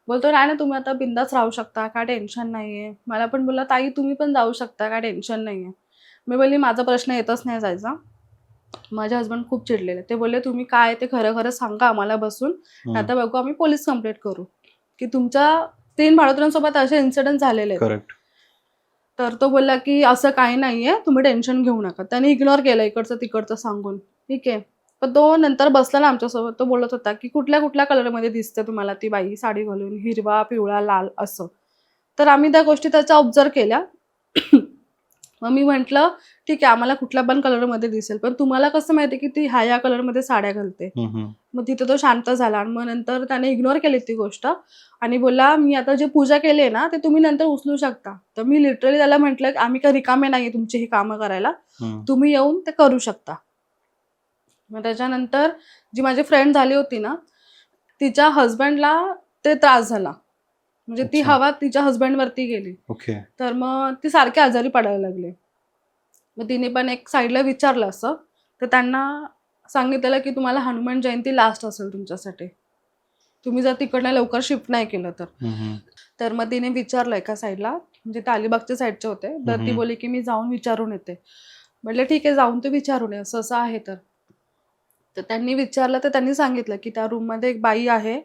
Speaker 1: बोलतो नाही ना तुम्ही आता बिंदास राहू शकता, काय टेन्शन नाहीये. मला पण बोलला ताई तुम्ही पण जाऊ शकता, काय टेन्शन नाहीये. मी बोलली माझा प्रश्न येतच नाही जायचा. माझे हस्बंड खूप चिडलेले. ते बोलले तुम्ही काय ते खरं खरं सांगा आम्हाला बसून, आता बघू आम्ही पोलीस कंप्लेंट करू की तुमच्या 3 भाडोत्र्यांसोबत असे इन्सिडेंट झालेले आहेत. तर तो बोलला की असं काही नाहीये, तुम्ही टेन्शन घेऊ नका. त्याने इग्नोर केलं इकडचं तिकडचं सांगून. ठीक आहे. पण तो नंतर बसला ना आमच्यासोबत, तो बोलत होता की कुठल्या कुठल्या कलरमध्ये दिसते तुम्हाला ती बाई साडी घालून, हिरवा पिवळा लाल असं. तर आम्ही त्या गोष्टी त्याच्या ऑब्झर्व केल्या. मग मी म्हटलं ठीक आहे आम्हाला कुठल्या पण कलरमध्ये दिसेल, पण तुम्हाला कसं माहिती की ती ह्या कलरमध्ये साड्या घालते. मग तिथे तो शांत झाला आणि मग नंतर त्याने इग्नोर केली ती गोष्ट आणि बोलला मी आता जे पूजा केली आहे ना ते तुम्ही नंतर उचलू शकता. तर मी लिटरली त्याला म्हटलं आम्ही काही रिकामे नाहीये तुमची ही कामं करायला, तुम्ही येऊन ते करू शकता. मग त्याच्यानंतर जी माझी फ्रेंड झाली होती ना, तिच्या हस्बंडला ते त्रास झाला. म्हणजे ती हवा तिच्या हस्बंडवरती गेली. तर मग ती सारखी आजारी पडायला लागली. मग तिने पण एक साईडला विचारलं असं, तर त्यांना सांगितलेलं की तुम्हाला हनुमान जयंती लास्ट असेल तुमच्यासाठी, तुम्ही जर तिकडनं लवकर शिफ्ट नाही केलं तर. तर मग तिने विचारलं एका साईडला, म्हणजे ते अलिबागच्या साईडचे होते. तर ती बोलली की मी जाऊन विचारून येते. म्हटलं ठीक आहे जाऊन तू विचारून ये असं असं आहे तर. तर त्यांनी विचारलं तर त्यांनी सांगितलं की त्या रूम मध्ये एक बाई आहे,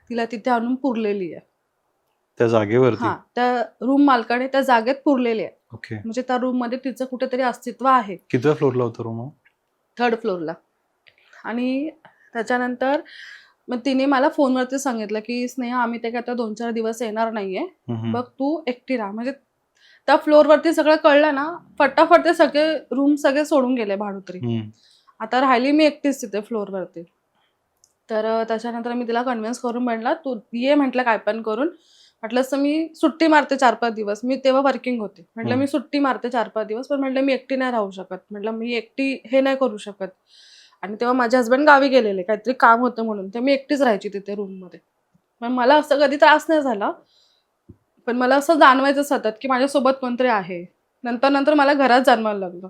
Speaker 1: तिला तिथे आणून पुरलेली आहे.
Speaker 3: त्या जागेवरती?
Speaker 1: हा, त्या रूम मालकाने त्या जागेत पुरलेली आहे.
Speaker 3: ओके.
Speaker 1: म्हणजे त्या रूम मध्ये तिचं कुठेतरी अस्तित्व आहे.
Speaker 3: कितव्या फ्लोअरला होता रूम?
Speaker 1: 3rd फ्लोअरला. आणि त्याच्यानंतर मग तिने मला फोनवरती सांगितलं की स्नेहा, आम्ही ते काय आता 2-4 दिवस येणार नाहीये, बघ तू एकटी राहा. म्हणजे त्या फ्लोअरवरती सगळं कळलं ना, फटाफट ते सगळे रूम सगळे सोडून गेले भाडुत्री. आता राहिली मी एकटीच तिथे फ्लोअरवरती. तर त्याच्यानंतर मी तिला कन्व्हिन्स करून म्हटलं तू ये, म्हटलं काय पण करून. म्हटलं असं मी सुट्टी मारते 4-5 दिवस. मी तेव्हा वर्किंग होते. म्हटलं मी सुट्टी मारते 4-5 दिवस, पण म्हटलं मी एकटी नाही राहू शकत. म्हटलं मी एकटी हे नाही करू शकत. आणि तेव्हा माझे हस्बंड गावी गेलेले, काहीतरी काम होतं म्हणून. तर मी एकटीच राहायची तिथे रूममध्ये. पण मला असं कधी त्रास नाही झाला, पण मला असं जाणवायचं सतत की माझ्यासोबत कोणतरी आहे. नंतर मला घरात जाणवायला लागलं.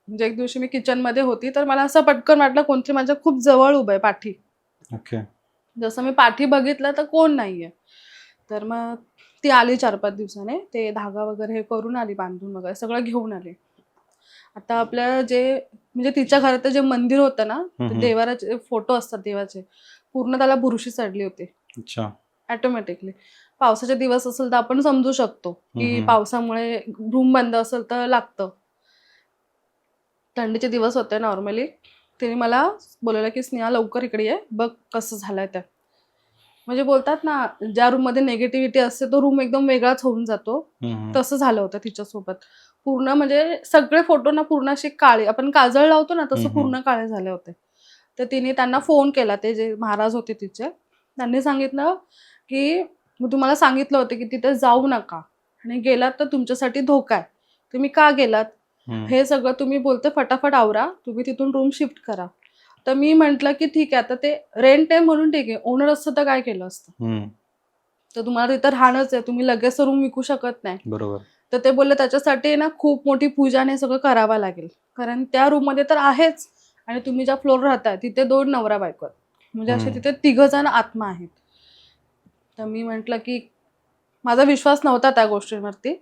Speaker 1: म्हणजे एक दिवशी मी किचनमध्ये होती, तर मला असं पटकन वाटलं कोणतरी माझ्या खूप जवळ उभं आहे पाठी.
Speaker 3: ओके.
Speaker 1: जसं मी पाठी बघितलं तर कोण नाहीये. तर मग ती आली 4-5 दिवसाने. ते धागा वगैरे हे करून आली, बांधून वगैरे सगळं घेऊन आली. आता आपल्या जे म्हणजे तिच्या घरात जे मंदिर होतं ना, ते देवाचे फोटो असतात देवाचे, पूर्ण त्याला बुरशी चढली होती.
Speaker 3: अच्छा.
Speaker 1: ऑटोमॅटिकली. पावसाचे दिवस असेल तर आपण समजू शकतो की पावसामुळे रूम बंद असेल तर लागतं. थंडीचे दिवस होते नॉर्मली. तिने मला बोलवलं की स्नेहा लवकर इकडे ये, बघ कसं झालंय ते. म्हणजे बोलतात ना, ज्या रूममध्ये निगेटिव्हिटी असते तो रूम एकदम वेगळाच होऊन जातो. तसं झालं होतं तिच्यासोबत. पूर्ण म्हणजे सगळे फोटो ना पूर्ण असे काळे, आपण काजळ लावतो ना तसं पूर्ण काळे झाले होते. तर तिने त्यांना फोन केला, ते जे महाराज होते तिचे. त्यांनी सांगितलं की मी तुम्हाला सांगितलं होतं की तिथे जाऊ नका, आणि गेलात तर तुमच्यासाठी धोका आहे. तुम्ही का गेलात? हे सगळं तुम्ही बोलते फटाफट आवरा, तुम्ही तिथून रूम शिफ्ट करा. तर मी म्हटलं की ठीक आहे, आता ते रेंट आहे म्हणून ठीक आहे, ओनर असतं तर काय केलं असतं? तर तुम्हाला तिथं राहणंच आहे, तुम्ही लगेच रूम विकू शकत नाही.
Speaker 3: बरोबर.
Speaker 1: तर ते बोलले त्याच्यासाठी ना खूप मोठी पूजा आणि सगळं करावं लागेल, कारण त्या रूममध्ये तर आहेच, आणि तुम्ही ज्या फ्लोअर राहताय तिथे 2 नवरा बायको आहेत. म्हणजे असे तिथे 3 जण आत्मा आहेत. तर मी म्हटलं की माझा विश्वास नव्हता त्या गोष्टींवरती.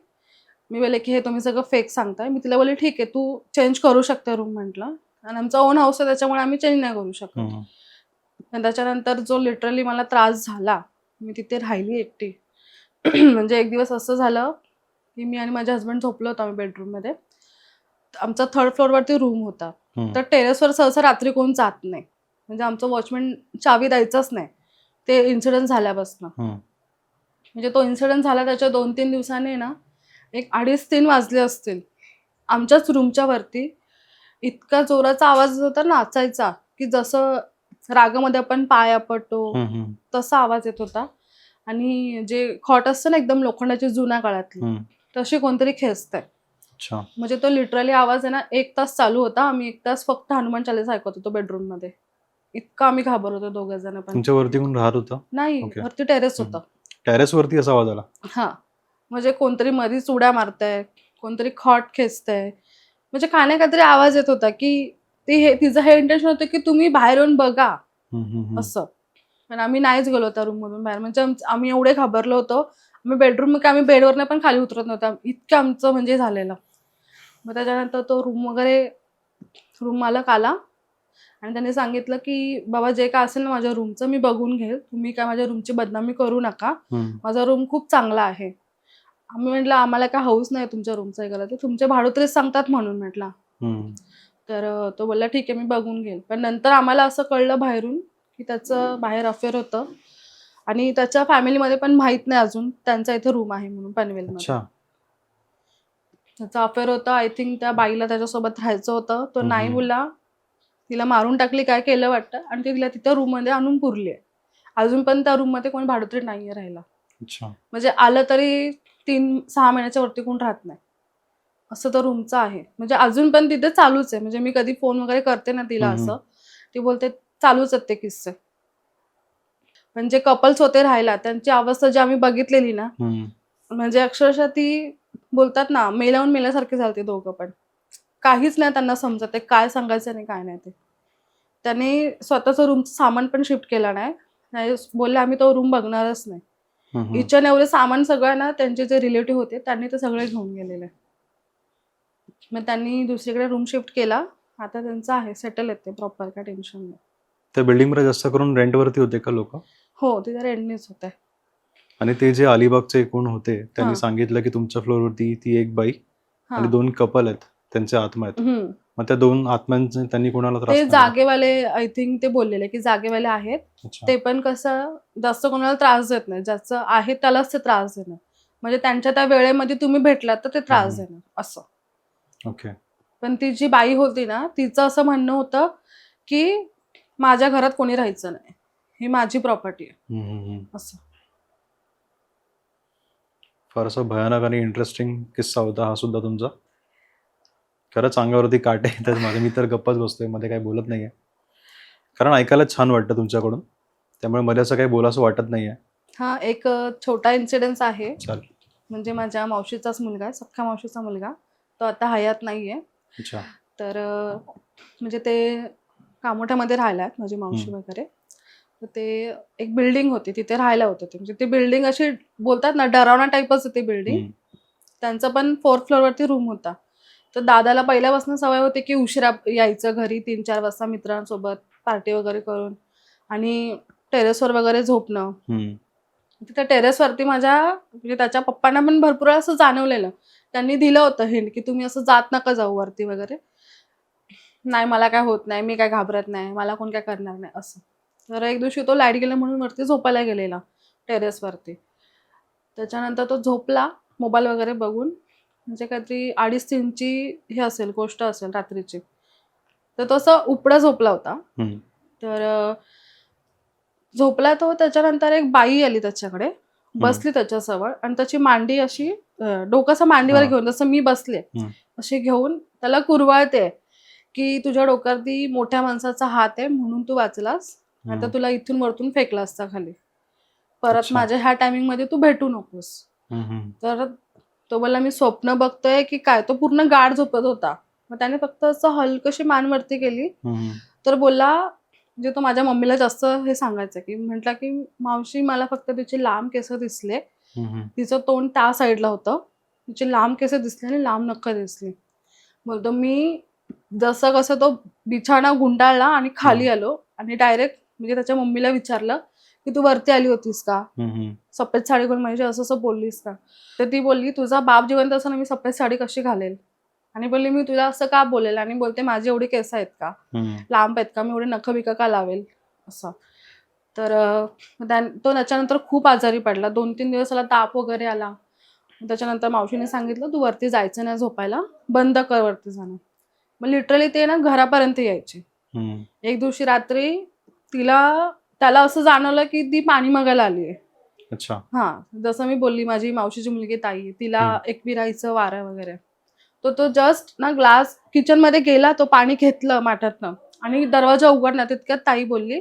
Speaker 1: मी बोलले की हे तुम्ही सगळं फेक सांगताय. मी तिला बोलले ठीक आहे, तू चेंज करू शकते रूम म्हटलं, आणि आमचा ओन हाऊस आहे त्याच्यामुळे आम्ही चेंज नाही करू शकत. आणि त्याच्यानंतर जो लिटरली मला त्रास झाला, मी तिथे राहिली एकटी. म्हणजे एक दिवस असं झालं की मी आणि माझे हस्बंड झोपलो होतो आम्ही बेडरूममध्ये. आमचा 3rd फ्लोअरवरती रूम होता. तर टेरेसवर सहसा रात्री कोण जात नाही. म्हणजे आमचं वॉचमॅन चावी द्यायचाच नाही, ते इन्सिडेंट झाल्यापासून. म्हणजे तो इन्सिडेंट झाला त्याच्या 2-3 दिवसांनी ना, एक 2:30-3 वाजले असतील. आमच्याच रूमच्या वरती इतका जोराचा आवाज होता नाचायचा, की जसं रागामध्ये आपण पाय आपटतो तसा आवाज येत होता. आणि जे खॉट असतं ना एकदम लोखंडाची जुन्या काळातली, तशी कोणतरी खेचतंय. म्हणजे तो लिटरली आवाज आहे ना 1 तास चालू होता. आम्ही 1 तास फक्त हनुमान चालीसा ऐकत होतो बेडरूम मध्ये. इतका आम्ही घाबरत होतो दोघं जण. पण
Speaker 3: तुमच्या वरती कोण राहत होतं?
Speaker 1: नाही, वरती टेरेस होतं.
Speaker 3: टेरेस वरती असा आवाज आला?
Speaker 1: हा, म्हणजे कोणतरी मधीच उड्या मारतंय, कोणतरी खॉट खेचतंय, म्हणजे काय ना काहीतरी आवाज येत होता की तिचं हे इंटेन्शन होतं की तुम्ही बाहेर येऊन बघा असं. पण आम्ही नाहीच गेलो त्या रूम मधून बाहेर. म्हणजे आम्ही एवढे घाबरलो होतो. आम्ही बेडवरनं पण खाली उतरत नव्हतं, इतकं आमचं म्हणजे झालेलं. मग त्याच्यानंतर तो रूम मालक आला आणि त्याने सांगितलं की बाबा जे काय असेल ना माझ्या रूमचं मी बघून घेईल, तुम्ही काय माझ्या रूमची बदनामी करू नका, माझा रूम खूप चांगला आहे. आम्ही म्हटलं आम्हाला काय हौस नाही तुमच्या रूमचं हे करायचं, तुमचे भाडोत्रीच सांगतात म्हणून म्हटलं. तर तो बोलला ठीक आहे मी बघून घेईल. पण नंतर आम्हाला असं कळलं बाहेरून की त्याचं बाहेर अफेअर होतं, आणि त्याच्या फॅमिलीमध्ये पण माहित नाही अजून त्यांचा इथे रूम आहे म्हणून पनवेलमध्ये. त्याचा अफेअर होता. आय थिंक त्या बाईला त्याच्यासोबत राहायचं होतं. तो नाही बोलला, तिला मारून टाकली काय केलं वाटतं, आणि ती तिला तिथं रूम मध्ये आणून पुरली आहे. अजून पण त्या रूम मध्ये कोणी भाडोत्री नाहीये राहिला. म्हणजे आलं तरी 3-6 महिन्याच्या वरती कोण राहत नाही असं तर रूमचं आहे. म्हणजे अजून पण तिथे चालूच आहे. म्हणजे मी कधी फोन वगैरे करते ना तिला असं, ती बोलते चालूच आहेत ते किस्से. पण जे कपल्स होते राहायला त्यांची अवस्था जी आम्ही बघितलेली ना, म्हणजे अक्षरशः ती बोलतात ना मेल्याहून मेल्यासारखे झाले दोघं पण. काहीच नाही त्यांना समजत आहे काय सांगायचं नाही काय नाही ते. त्याने स्वतःचं रूमचं सामान पण शिफ्ट केला नाही. बोलले आम्ही तो रूम बघणारच नाही. इच अँड एव्हरी सामान सगळं ना त्यांचे जे रिलेटिव्ह होते त्यांनी ते सगळे घेऊन गेलेले. मग त्यांनी दुसरीकडे रूम शिफ्ट केला. आता त्यांचं आहे, सेटल आहेत ते प्रॉपर, काय टेन्शन नाही.
Speaker 3: त्या बिल्डिंगमध्ये जास्त करून रेंटवरती होते का लोक?
Speaker 1: हो, तिथे रेंटनीच होते.
Speaker 3: आणि ते जे अलिबागचे कोण होते त्यांनी
Speaker 1: हां.
Speaker 3: सांगितलं की तुमच्या फ्लोअरवरती ती एक बाई आणि
Speaker 1: हां.
Speaker 3: 2 कपल आहेत, त्यांचे आत्मा आहेत. मग त्या 2 आत्म्यांचे त्यांनी कोणाला त्रास
Speaker 1: ते
Speaker 3: नाही दिला?
Speaker 1: जागेवाले, आय थिंक ते बोललेले की जागेवाले आहेत.
Speaker 3: अच्छा.
Speaker 1: ते पण कसं जास्त कोणाला त्रास देत नाही, ज्याचं आहे त्यालाच ते त्रास देणार. म्हणजे त्यांच्या त्या वेळेमध्ये तुम्ही भेटलात तर ते त्रास देणार असं.
Speaker 3: ओके.
Speaker 1: पण ती जी बाई होती ना, तिचं असं म्हणणं होतं की माझ्या घरात कोणी राहायचं नाही, ही माझी प्रॉपर्टी आहे असं.
Speaker 3: फारसा भयानक आणि इंटरेस्टिंग किस्सा होता हा सुद्धा तुमचा. खरंच अंगावरती काटे येतात माझे. मी तर गप्पच बसतोय, मध्ये काही बोलत नाहीये, कारण ऐकायला छान वाटतं तुमच्याकडून, त्यामुळे मला असं काही बोलावंसं वाटत नाहीये.
Speaker 1: हा एक छोटा इन्सिडेन्स आहे.
Speaker 3: चालेल.
Speaker 1: म्हणजे माझ्या मावशीचाच मुलगा आहे, सख्ख्या मावशीचा मुलगा. तो आता हयात नाहीये.
Speaker 3: अच्छा.
Speaker 1: तर म्हणजे ते कामोठ्यामध्ये राहायला आहेत माझी मावशी वगैरे. तर ते एक बिल्डिंग होती, तिथे राहायला होते ते. म्हणजे ती बिल्डिंग अशी बोलतात ना डरावना टाईपच होती बिल्डिंग. त्यांचं पण 4th फ्लोअरवरती रूम होता. तर दादाला पहिल्यापासून सवय होती की उशिरा यायचं घरी 3-4 वाजता मित्रांसोबत पार्टी वगैरे करून आणि टेरेसवर वगैरे झोपणं. तिथे टेरेसवरती माझ्या म्हणजे त्याच्या पप्पांना पण भरपूर असं जाणवलेलं. त्यांनी दिलं होतं हिंट की तुम्ही असं जात नका जाऊ वरती वगैरे. नाही मला काय होत नाही, मी काय घाबरत नाही, मला कोण काय करणार नाही असं. तर एक दिवशी तो लाईट गेला म्हणून वरती झोपायला गेलेला टेरेसवरती. त्याच्यानंतर तो झोपला मोबाईल वगैरे बघून. म्हणजे काहीतरी 2:30-3ची हे असेल, गोष्ट असेल रात्रीची. तर तो असं उपडा झोपला होता. तर झोपला तो. त्याच्यानंतर एक बाई आली त्याच्याकडे, बसली त्याच्याजवळ आणि त्याची मांडी अशी डोकं असं मांडीवर घेऊन, जसं मी बसले अशी घेऊन त्याला कुरवाळते की तुझ्या डोक्यावरती मोठ्या माणसाचा हात आहे म्हणून तू वाचलास, नाहीतर तुला इथून वरतून फेकला असता खाली. परत माझ्या ह्या टायमिंगमध्ये तू भेटू नकोस. तर तो बोलला मी स्वप्न बघतोय की काय. तो पूर्ण गाढ झोपत होता. मग त्याने फक्त असं हलकशी मान वरती केली. तर बोलला, म्हणजे तो माझ्या मम्मीला जास्त हे सांगायचं की म्हटला की मावशी मला फक्त तिचे लांब केस दिसले, तिचं तोंड त्या साईडला होतं, तिचे लांब केस दिसले आणि लांब नखं दिसली. बोलतो मी जसं कसं तो बिछाणा गुंडाळला आणि खाली आलो आणि डायरेक्ट म्हणजे त्याच्या मम्मीला विचारलं की तू वरती आली होतीस का, सफेद साडी घालून म्हणजे असं असं बोललीस का. तर ती बोलली तुझा बाप जिवंत असताना मी सफेद साडी कशी घालेल. आणि बोलली मी तुला असं का बोलेल. आणि बोलते माझी एवढी केस आहेत का, लांब आहेत का, मी एवढे नखं बिकं का लावेल असं. तर तो त्याच्यानंतर खूप आजारी पडला. 2-3 दिवस त्याला ताप वगैरे आला. त्याच्यानंतर मावशीने सांगितलं तू वरती जायचं नाही झोपायला, बंद कर वरती जाणं. मग लिटरली ते ना घरापर्यंत यायचे. एक दिवशी रात्री त्याला असं जाणवलं की ती पाणी मागायला आली आहे.
Speaker 3: अच्छा.
Speaker 1: जसं मी बोलली माझी मावशीची मुलगी ताई, तिला एकविरायचं वारं वगैरे. तो जस्ट ना ग्लास किचन मध्ये गेला, तो पाणी घेतलं माठातनं आणि दरवाजा उघडला. तितक्यात ताई बोलली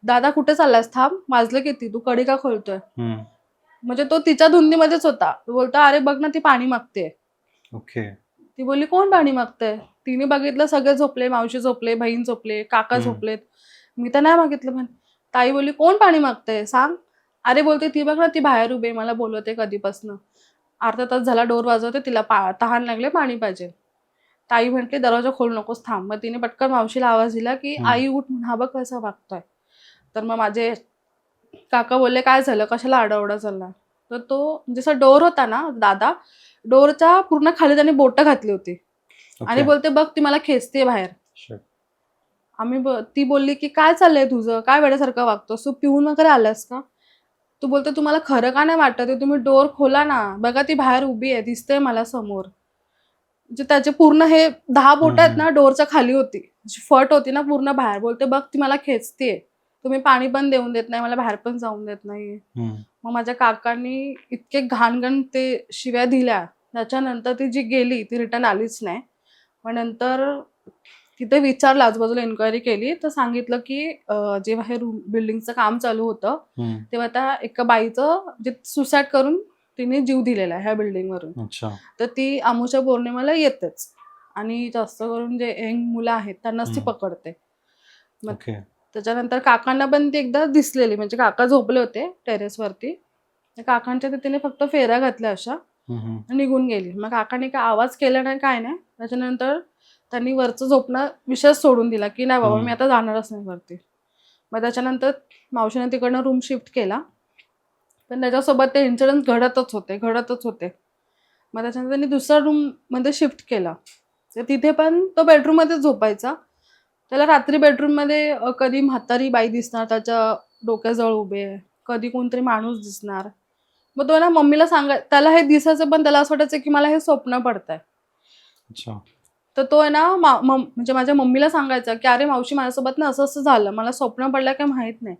Speaker 1: दादा कुठे चाललास, थांब, वाजलं किती, तू कडी का खोलतोय. म्हणजे तो तिच्या धुंदीमध्येच होता. बोलतो अरे बघ ना ती पाणी मागते.
Speaker 3: ओके.
Speaker 1: ती बोलली कोण पाणी मागतंय. तिने बघितलं सगळे झोपले, मावशी झोपले, बहीण झोपले, काका झोपलेत. मी तर नाही मागितलं. पण ताई बोलली कोण पाणी मागतंय सांग. अरे बोलते ती बघ ना ती बाहेर उभी मला बोलवते कधीपासून, अर्धा तास झाला डोर वाजवते, तिला तहान लागले, पाणी पाहिजे. ताई म्हटली दरवाजा खोल नकोस, थांब. मग तिने पटकन मावशीला आवाज दिला की आई उठ, हा बघ कसा वागतोय. तर मग माझे काका बोलले काय झालं, कशाला आरडाओरडा चालला. तर तो जसा डोर होता ना दादा, डोरच्या पूर्ण खाली त्याने बोटं घातली होती आणि बोलते बघ ती मला खेचते बाहेर. ती बोलली की काय चाललंय तुझं, काय वेड्यासारखं वागतोस तू, पिऊन वगैरे आलास का. तू बोलते तुम्हाला खरं का नाही वाटत, तुम्ही डोर खोला ना, बघा ती बाहेर उभी आहे, दिसते मला समोर. म्हणजे त्याचे पूर्ण हे 10 बोट आहेत ना डोरच्या खाली होती, फट होती ना पूर्ण बाहेर. बोलते बघ ती मला खेचते, तुम्ही पाणी पण देऊन देत नाही, मला बाहेर पण जाऊन देत नाही. मग माझ्या काकांनी इतके घाणघण ते शिव्या दिल्या. त्याच्यानंतर ती जी गेली ती रिटर्न आलीच नाही. मग नंतर तिथे विचारलं, आजूबाजूला एन्क्वायरी केली, तर सांगितलं की जेव्हा हे बिल्डिंगचं काम चालू होतं तेव्हा त्या एका बाईचं जे सुसाईड करून तिने जीव दिलेला आहे ह्या बिल्डिंगवरून. तर ती अमावास्या पौर्णिमेला येतेच आणि जास्त करून जे यंग मुलं आहेत त्यांनाच ती पकडते. मग त्याच्यानंतर काकांना पण ती एकदा दिसलेली, म्हणजे काका झोपले होते टेरेसवरती, काकांच्या तिने फक्त फेऱ्या घातल्या अशा निघून गेली. मग काकाने काय आवाज केला नाही, काय नाही. त्याच्यानंतर त्यांनी वरचं झोपणं विषय सोडून दिला की नाही बाबा
Speaker 3: हम्म.
Speaker 1: मी आता जाणारच नाही वरती. मग त्याच्यानंतर मावशीने तिकडनं रूम शिफ्ट केला, पण त्याच्यासोबत ते इन्सिडेंट घडतच होते. मग त्याच्यानंतर त्यांनी दुसऱ्या रूममध्ये शिफ्ट केला, तर तिथे पण तो बेडरूममध्येच झोपायचा. त्याला रात्री बेडरूममध्ये कधी म्हातारी बाई दिसणार त्याच्या डोक्याजवळ उभे, कधी कोणतरी माणूस दिसणार. मग तो ना मम्मीला त्याला हे दिसायचं, पण त्याला असं वाटायचं की मला हे स्वप्न पडतंय.
Speaker 3: अच्छा.
Speaker 1: तर तो आहे ना म्हणजे माझ्या मम्मीला सांगायचा की अरे मावशी माझ्यासोबत ना असं असं झालं, मला स्वप्न पडलं काय माहित नाही.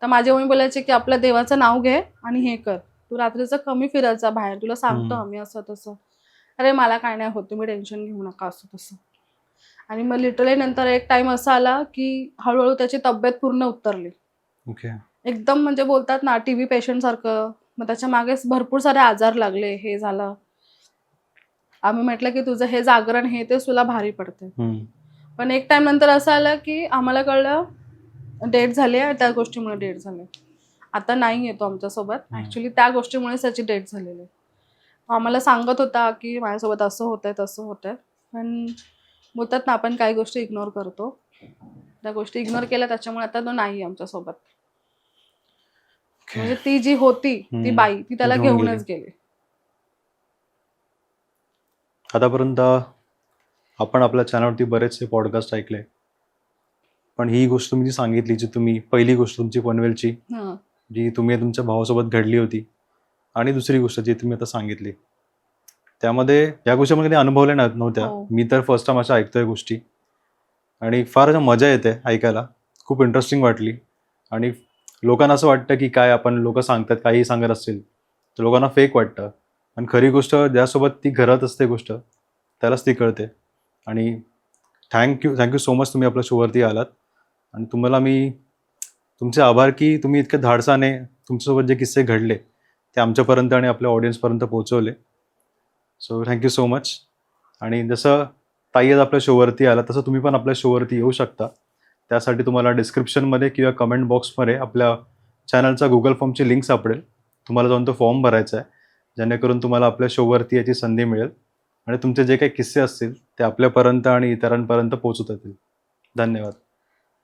Speaker 1: तर माझी मम्मी बोलायची की आपल्या देवाचं नाव घे आणि हे कर, तू रात्रीचं कमी फिरायचा बाहेर, तुला सांगतो आम्ही असं तसं. अरे मला काय नाही होत, तुम्ही टेन्शन घेऊ नका असं तसं. आणि मग लिटरली नंतर एक टाइम असा आला की हळूहळू त्याची तब्येत पूर्ण उतरली
Speaker 3: ओके.
Speaker 1: एकदम, म्हणजे बोलतात ना टीबी पेशंट सारखं. मग त्याच्या मागे भरपूर सारे आजार लागले, हे झालं. आम्ही म्हटलं की तुझं हे जागरण हे ते तुला भारी पडते. पण एक टाइम नंतर असं आलं की आम्हाला कळलं डेट झाली आहे, त्या गोष्टीमुळे डेट झाली. आता नाही येतो आमच्यासोबत, ऍक्च्युली त्या गोष्टीमुळेच त्याची डेट झालेली आहे. आम्हाला सांगत होता की माझ्यासोबत असं होतंय तसं होतंय, पण बोलतात ना आपण काही गोष्टी इग्नोर करतो, त्या गोष्टी इग्नोर केल्या, त्याच्यामुळे आता तो नाही आमच्यासोबत. म्हणजे ती जी होती ती बाई ती त्याला
Speaker 3: घेऊन
Speaker 1: घेऊनच गेली.
Speaker 3: आतापर्यंत आपण आपल्या चॅनलवरती बरेचसे पॉडकास्ट ऐकले, पण ही गोष्ट तुम्ही जी सांगितली, जी तुम्ही पहिली गोष्ट तुमची पनवेलची,
Speaker 1: हं.
Speaker 3: जी तुम्ही तुमच्या भावासोबत घडली होती, आणि दुसरी गोष्ट जी तुम्ही आता सांगितली, त्यामध्ये या गोष्टी मला कधी अनुभवल्या नव्हत्या.
Speaker 1: हो.
Speaker 3: मी तर फर्स्ट टाइम अशा ऐकतोय गोष्टी, आणि फार मजा येते ऐकायला. खूप इंटरेस्टिंग वाटली. आणि लोकांना असं वाटतं की काय आपण लोक सांगतात, काही सांगत असतील तर लोकांना फेक वाटतं, आणि खरी गोष्ट ज्यासोबत ती घरात असते गोष्ट त्यालाच ती कळते. आणि थँक्यू सो मच, तुम्ही आपल्या शोवरती आलात. आणि तुम्हाला मी तुमचे आभार की तुम्ही इतक्या धाडसाने तुमच्यासोबत जे किस्से घडले ते आमच्यापर्यंत आणि आपल्या ऑडियन्सपर्यंत पोहोचवले. So thank you so much. आणि जसं ताई आज आपल्या शोवरती आला, तसं तुम्ही पण आपल्या शोवरती येऊ शकता. त्यासाठी तुम्हाला डिस्क्रिप्शनमध्ये किंवा कमेंट बॉक्समध्ये आपल्या चॅनलचा गुगल फॉर्मची लिंक सापडेल. तुम्हाला जाऊन तो फॉर्म भरायचा आहे, जेणेकरून तुम्हाला आपल्या शोवरती याची संधी मिळेल आणि तुमचे जे काही किस्से असतील ते आपल्यापर्यंत आणि इतरांपर्यंत पोहोचवता येतील. धन्यवाद.